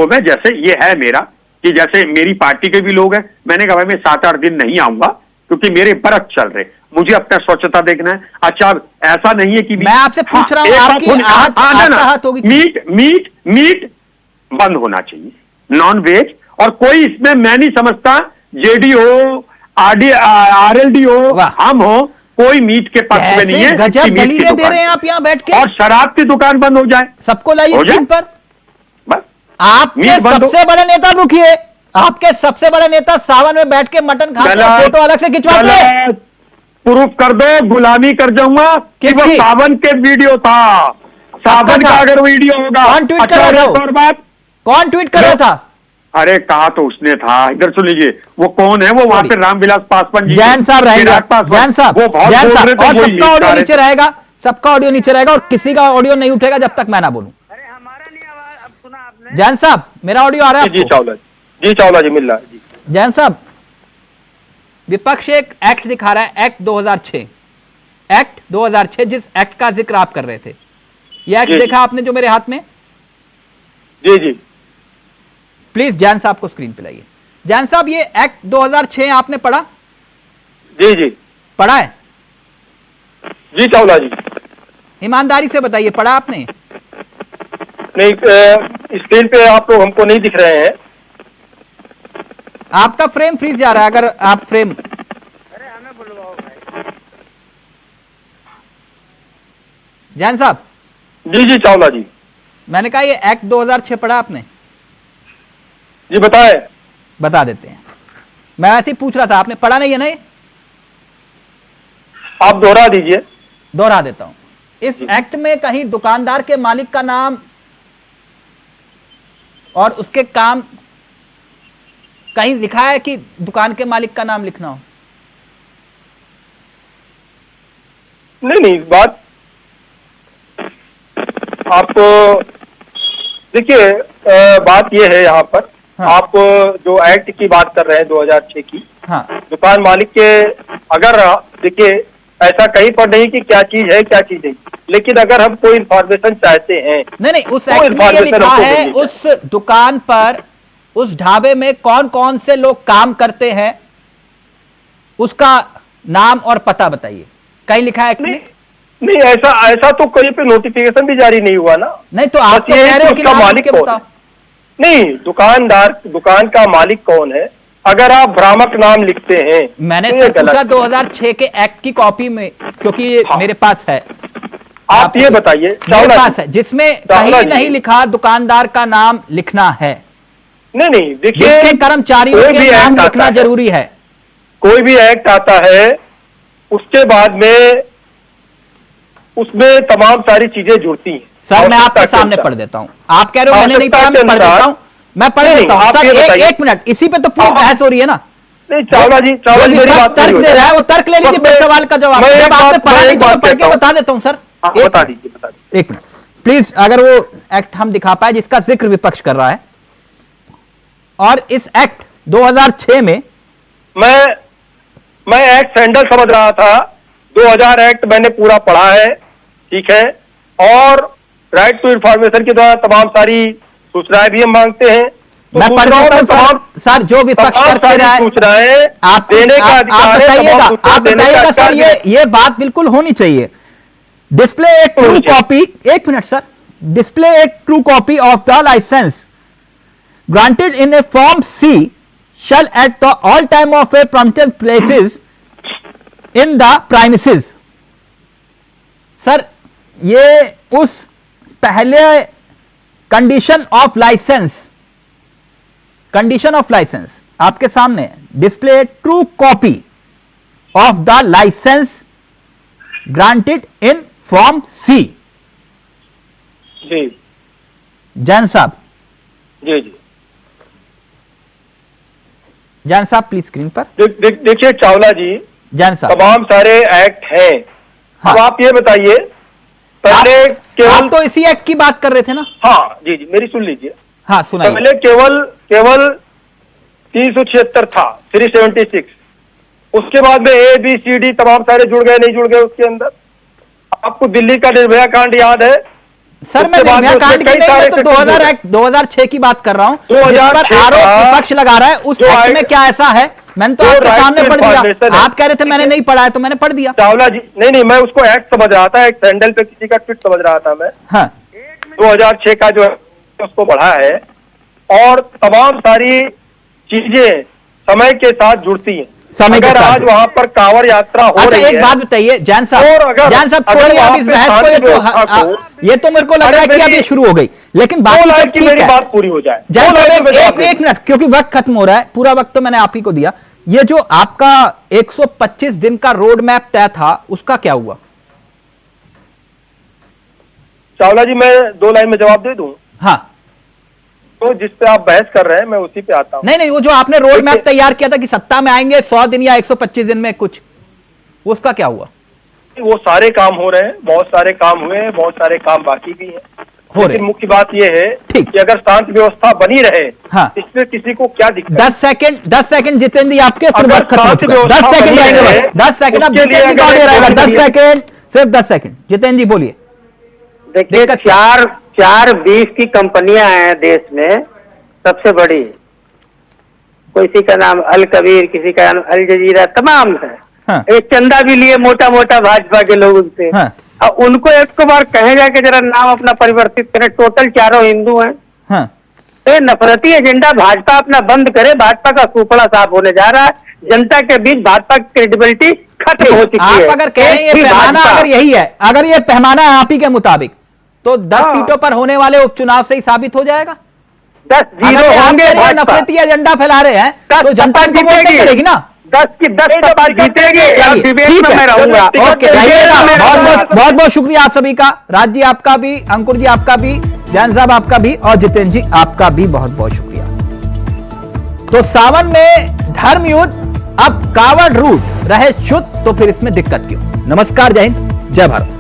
में जैसे ये है मेरा, कि जैसे मेरी पार्टी के भी लोग हैं, मैंने कहा भाई मैं 7-8 दिन नहीं आऊंगा क्योंकि मेरे व्रत चल रहे, मुझे अपना स्वच्छता देखना है। अच्छा, ऐसा नहीं है कि मैं आपसे पूछ रहा हूं, आपकी आहत होगी? मीट बंद होना चाहिए, नॉन वेज। और कोई इसमें मैं नहीं समझता जेडी हो, RLD हो, हम हो, कोई मीट के पक्ष में नहीं है। गजब दलीलें दे रहे हैं आप यहाँ बैठ के। और शराब की दुकान बंद हो जाए, सबको लाइए स्क्रीन पर। बस आपके सबसे बड़े नेता, रुकिए, आपके सबसे बड़े नेता सावन में बैठ के मटन खाते हैं, फोटो अलग से खिंचवाते हैं। प्रूफ कर दो, गुलामी कर जाऊंगा कि वो सावन के वीडियो था। सावन का अगर वीडियो होगा। कौन ट्वीट कर रहा था? और बात, कौन ट्वीट कर रहा था? अरे कहा तो उसने था, इधर सुन लीजिए, वो कौन है, वो वहां पे रामविलास पासवान जी, जैन साहब रहेंगे, जैन साहब, वो बहुत जैन साहब, बोल और रहे थे, सबका ऑडियो नीचे रहेगा, सबका ऑडियो नीचे रहेगा, और किसी का ऑडियो नहीं उठेगा जब तक मैं ना बोलूं। जैन साहब, मेरा ऑडियो आ रहा है आपको? जी चावला जी, मिल रहा है जी। जैन साहब, विपक्ष एक एक्ट दिखा रहा है, एक्ट 2006, जिस एक्ट का जिक्र आप कर रहे थे, यह एक्ट देखा आपने जो मेरे हाथ में? जी जी, प्लीज जैन साहब को स्क्रीन पे लाइए। जैन साहब, ये एक्ट 2006 आपने पढ़ा? जी जी, पढ़ा है? जी चावला जी। ईमानदारी से बताइए, पढ़ा आपने? नहीं, स्क्रीन पे आप लोग हमको नहीं दिख रहे हैं। आपका फ्रेम फ्रीज जा रहा है, अगर आप फ्रेम। जैन साहब। जी जी चावला जी। मैंने कहा ये एक्ट 2006 पढ़ा आपने? जी बताएं। बता देते हैं, मैं ऐसे ही पूछ रहा था, आपने पढ़ा नहीं है ना? ये आप दोहरा दीजिए। दोहरा देता हूं। इस एक्ट में कहीं दुकानदार के मालिक का नाम और उसके काम कहीं लिखा है कि दुकान के मालिक का नाम लिखना हो? नहीं, बात आप देखिए, बात यह है यहाँ पर। हाँ। आप जो एक्ट की बात कर रहे हैं 2006 की। हाँ। दुकान मालिक के, अगर देखिए ऐसा कहीं पर नहीं कि क्या चीज है क्या चीज नहीं, लेकिन अगर हम कोई इंफॉर्मेशन चाहते हैं, नहीं, उस एक्ट में ये लिखा है उस दुकान पर, उस ढाबे में कौन कौन से लोग काम करते हैं, उसका नाम और पता बताइए। कहीं लिखा है एक्ट में? नहीं, ऐसा तो कहीं पे नोटिफिकेशन भी जारी नहीं हुआ ना। नहीं, तो आप तो कह रहे हो कि मालिक कौन है? नहीं, दुकान का मालिक कौन है? अगर आप भ्रामक नाम लिखते हैं, मैंने तो पूछा 2006 के एक्ट की कॉपी में, क्योंकि ये मेरे पास है। आप ये बताइए, मेरे पास है, जिसमें कहीं नहीं लिखा दुकानदार का नाम लिखना है। नहीं, देखिए, कर्मचारियों के नाम लिखना जरूरी है। कोई भी एक्ट आता है, उसके बाद में उसमें तमाम सारी चीजें जुड़ती हैं। सर, मैं आपके सामने पढ़ देता हूं। आप कह रहे हो मैंने नहीं पढ़ा, मैं पढ़ देता हूं, मैं पढ़ देता हूं। सर, एक मिनट, इसी पे तो पूरी बहस हो रही है ना। नहीं, चावला जी तर्क दे रहा है, वो तर्क ले लीजिए, फिर सवाल का जवाब। जब आपने पढ़ा नहीं तो पढ़ के बता देता हूं। सर बता दीजिए। एक मिनट प्लीज, अगर वो एक्ट हम दिखा पाए जिसका जिक्र विपक्ष कर रहा है। और इस एक्ट 2006 में मैं एक्ट सैंडल समझ रहा था। 2000 एक्ट मैंने पूरा पढ़ा है, ठीक है, और राइट टू इंफॉर्मेशन के द्वारा तमाम सारी सूचनाएं भी हम मांगते हैं। तो मैं पढ़ रहा हूं सर, जो विपक्ष कर रहा है सूचनाएं आप देने का अधिकार है। आप बताइएगा सर, ये बात बिल्कुल होनी चाहिए। डिस्प्ले ए ट्रू कॉपी, एक minute sir, display a true copy of the license granted in a form C shall at the all time of a prominent places in the premises. Sir ये उस पहले कंडीशन ऑफ लाइसेंस आपके सामने, display true copy of the licence granted in form C. जी जैन साहब, जी जी जैन साहब प्लीज स्क्रीन पर। देखिए चावला जी, जैन साहब, तमाम सारे एक्ट हैं। हाँ। अब आप ये बताइए, पहले केवल आप तो इसी एक्ट की बात कर रहे थे ना? हाँ जी जी, मेरी सुन लीजिए। हाँ सुनाइए। पहले केवल 376 था, 376। उसके बाद में ए बी सी डी तमाम सारे जुड़ गए, नहीं जुड़ गए उसके अंदर। आपको दिल्ली का निर्भया कांड याद है? सर मैं निर्भया कांड की नहीं, मैं तो 2006 की बात कर रहा हूं, जिस पर आरोप विपक्ष लगा रहा है। उस एक्ट में क्या ऐसा है? मैंने तो आपके सामने पढ़ दिया। आप कह रहे थे मैंने नहीं पढ़ा है, तो मैंने पढ़ दिया। चावला जी, नहीं, मैं उसको एक्ट समझ रहा था, एक सैंडल पे किसी का ट्वीट समझ रहा था मैं। हाँ। 2006 का जो है उसको बढ़ा है, और तमाम सारी चीजें समय के साथ जुड़ती हैं। अगर आज वहां पर कांवड़ यात्रा हो रही है। एक बात बताइए जैन साहब, छोड़िए आप इस बहस को। ये तो मेरे को लग रहा है कि अब ये शुरू हो गई, लेकिन बाकी सब ठीक है। बात पूरी हो जाए। जैन साहब एक मिनट, क्योंकि वक्त खत्म हो रहा है, पूरा वक्त तो मैंने आप ही को दिया। ये जो आपका 125 दिन का रोड मैप तय था, उसका क्या हुआ? चावला जी, मैं 2 लाइन में जवाब दे दूं? हाँ। तो जिस पे आप बहस कर रहे हैं मैं उसी पे आता हूं। नहीं, वो जो आपने रोड मैप तैयार किया था कि सत्ता में आएंगे 100 दिन या 125 दिन में कुछ, उसका क्या हुआ? वो सारे काम हो रहे हैं, बहुत सारे काम हुए हैं, बहुत सारे काम बाकी भी हैं। हो रहे। मुख्य बात यह है कि अगर शांत व्यवस्था बनी रहे, हाँ, इसमें किसी को क्या दिक्कत? 10 सेकंड जितेंद्र जी आपके, फिर वक्त खत्म हो चुका। 10 सेकंड रहेंगे बस, 10 सेकंड। अब जितेंद्र जी का रहेगा 10 सेकंड, सिर्फ 10 सेकंड। जितेंद्र जी बोलिए। देखिए, 4 की कंपनियां हैं देश में, सबसे बड़ी। किसी का नाम अल कबीर, किसी का नाम अल जजीरा, तमाम है। हाँ। एक चंदा भी लिए मोटा भाजपा के लोग उनसे। हाँ। और उनको एक बार कहेगा कि जरा नाम अपना परिवर्तित करें। टोटल 4 हिंदू हैं। हाँ। तो नफरती एजेंडा भाजपा अपना बंद करे। भाजपा का सुपड़ा साफ होने जा रहा है। जनता के बीच भाजपा की क्रेडिबिलिटी खत्म हो चुकी है। आप अगर कह रहे हैं ये पैमाना अगर यही है, अगर ये पैमाना है आप ही के मुताबिक, तो 10 सीटों पर होने वाले उपचुनाव से ही साबित हो जाएगा। 10-0 होंगे। नफरती एजेंडा फैला रहे हैं तो जनता को वोट करेगी ना। 10 की 10 सपा जीतेगी। डिबेट में मैं रहूंगा। ओके, बहुत बहुत शुक्रिया आप सभी का। राज जी आपका भी, अंकुर जी आपका भी, जैन साहब आपका भी, और जितेंद्र जी आपका भी बहुत बहुत शुक्रिया। तो सावन में धर्म युद्ध, अब कावड़ रूट रहे शुद्ध, तो फिर इसमें दिक्कत क्यों? नमस्कार, जय हिंद, जय भारत।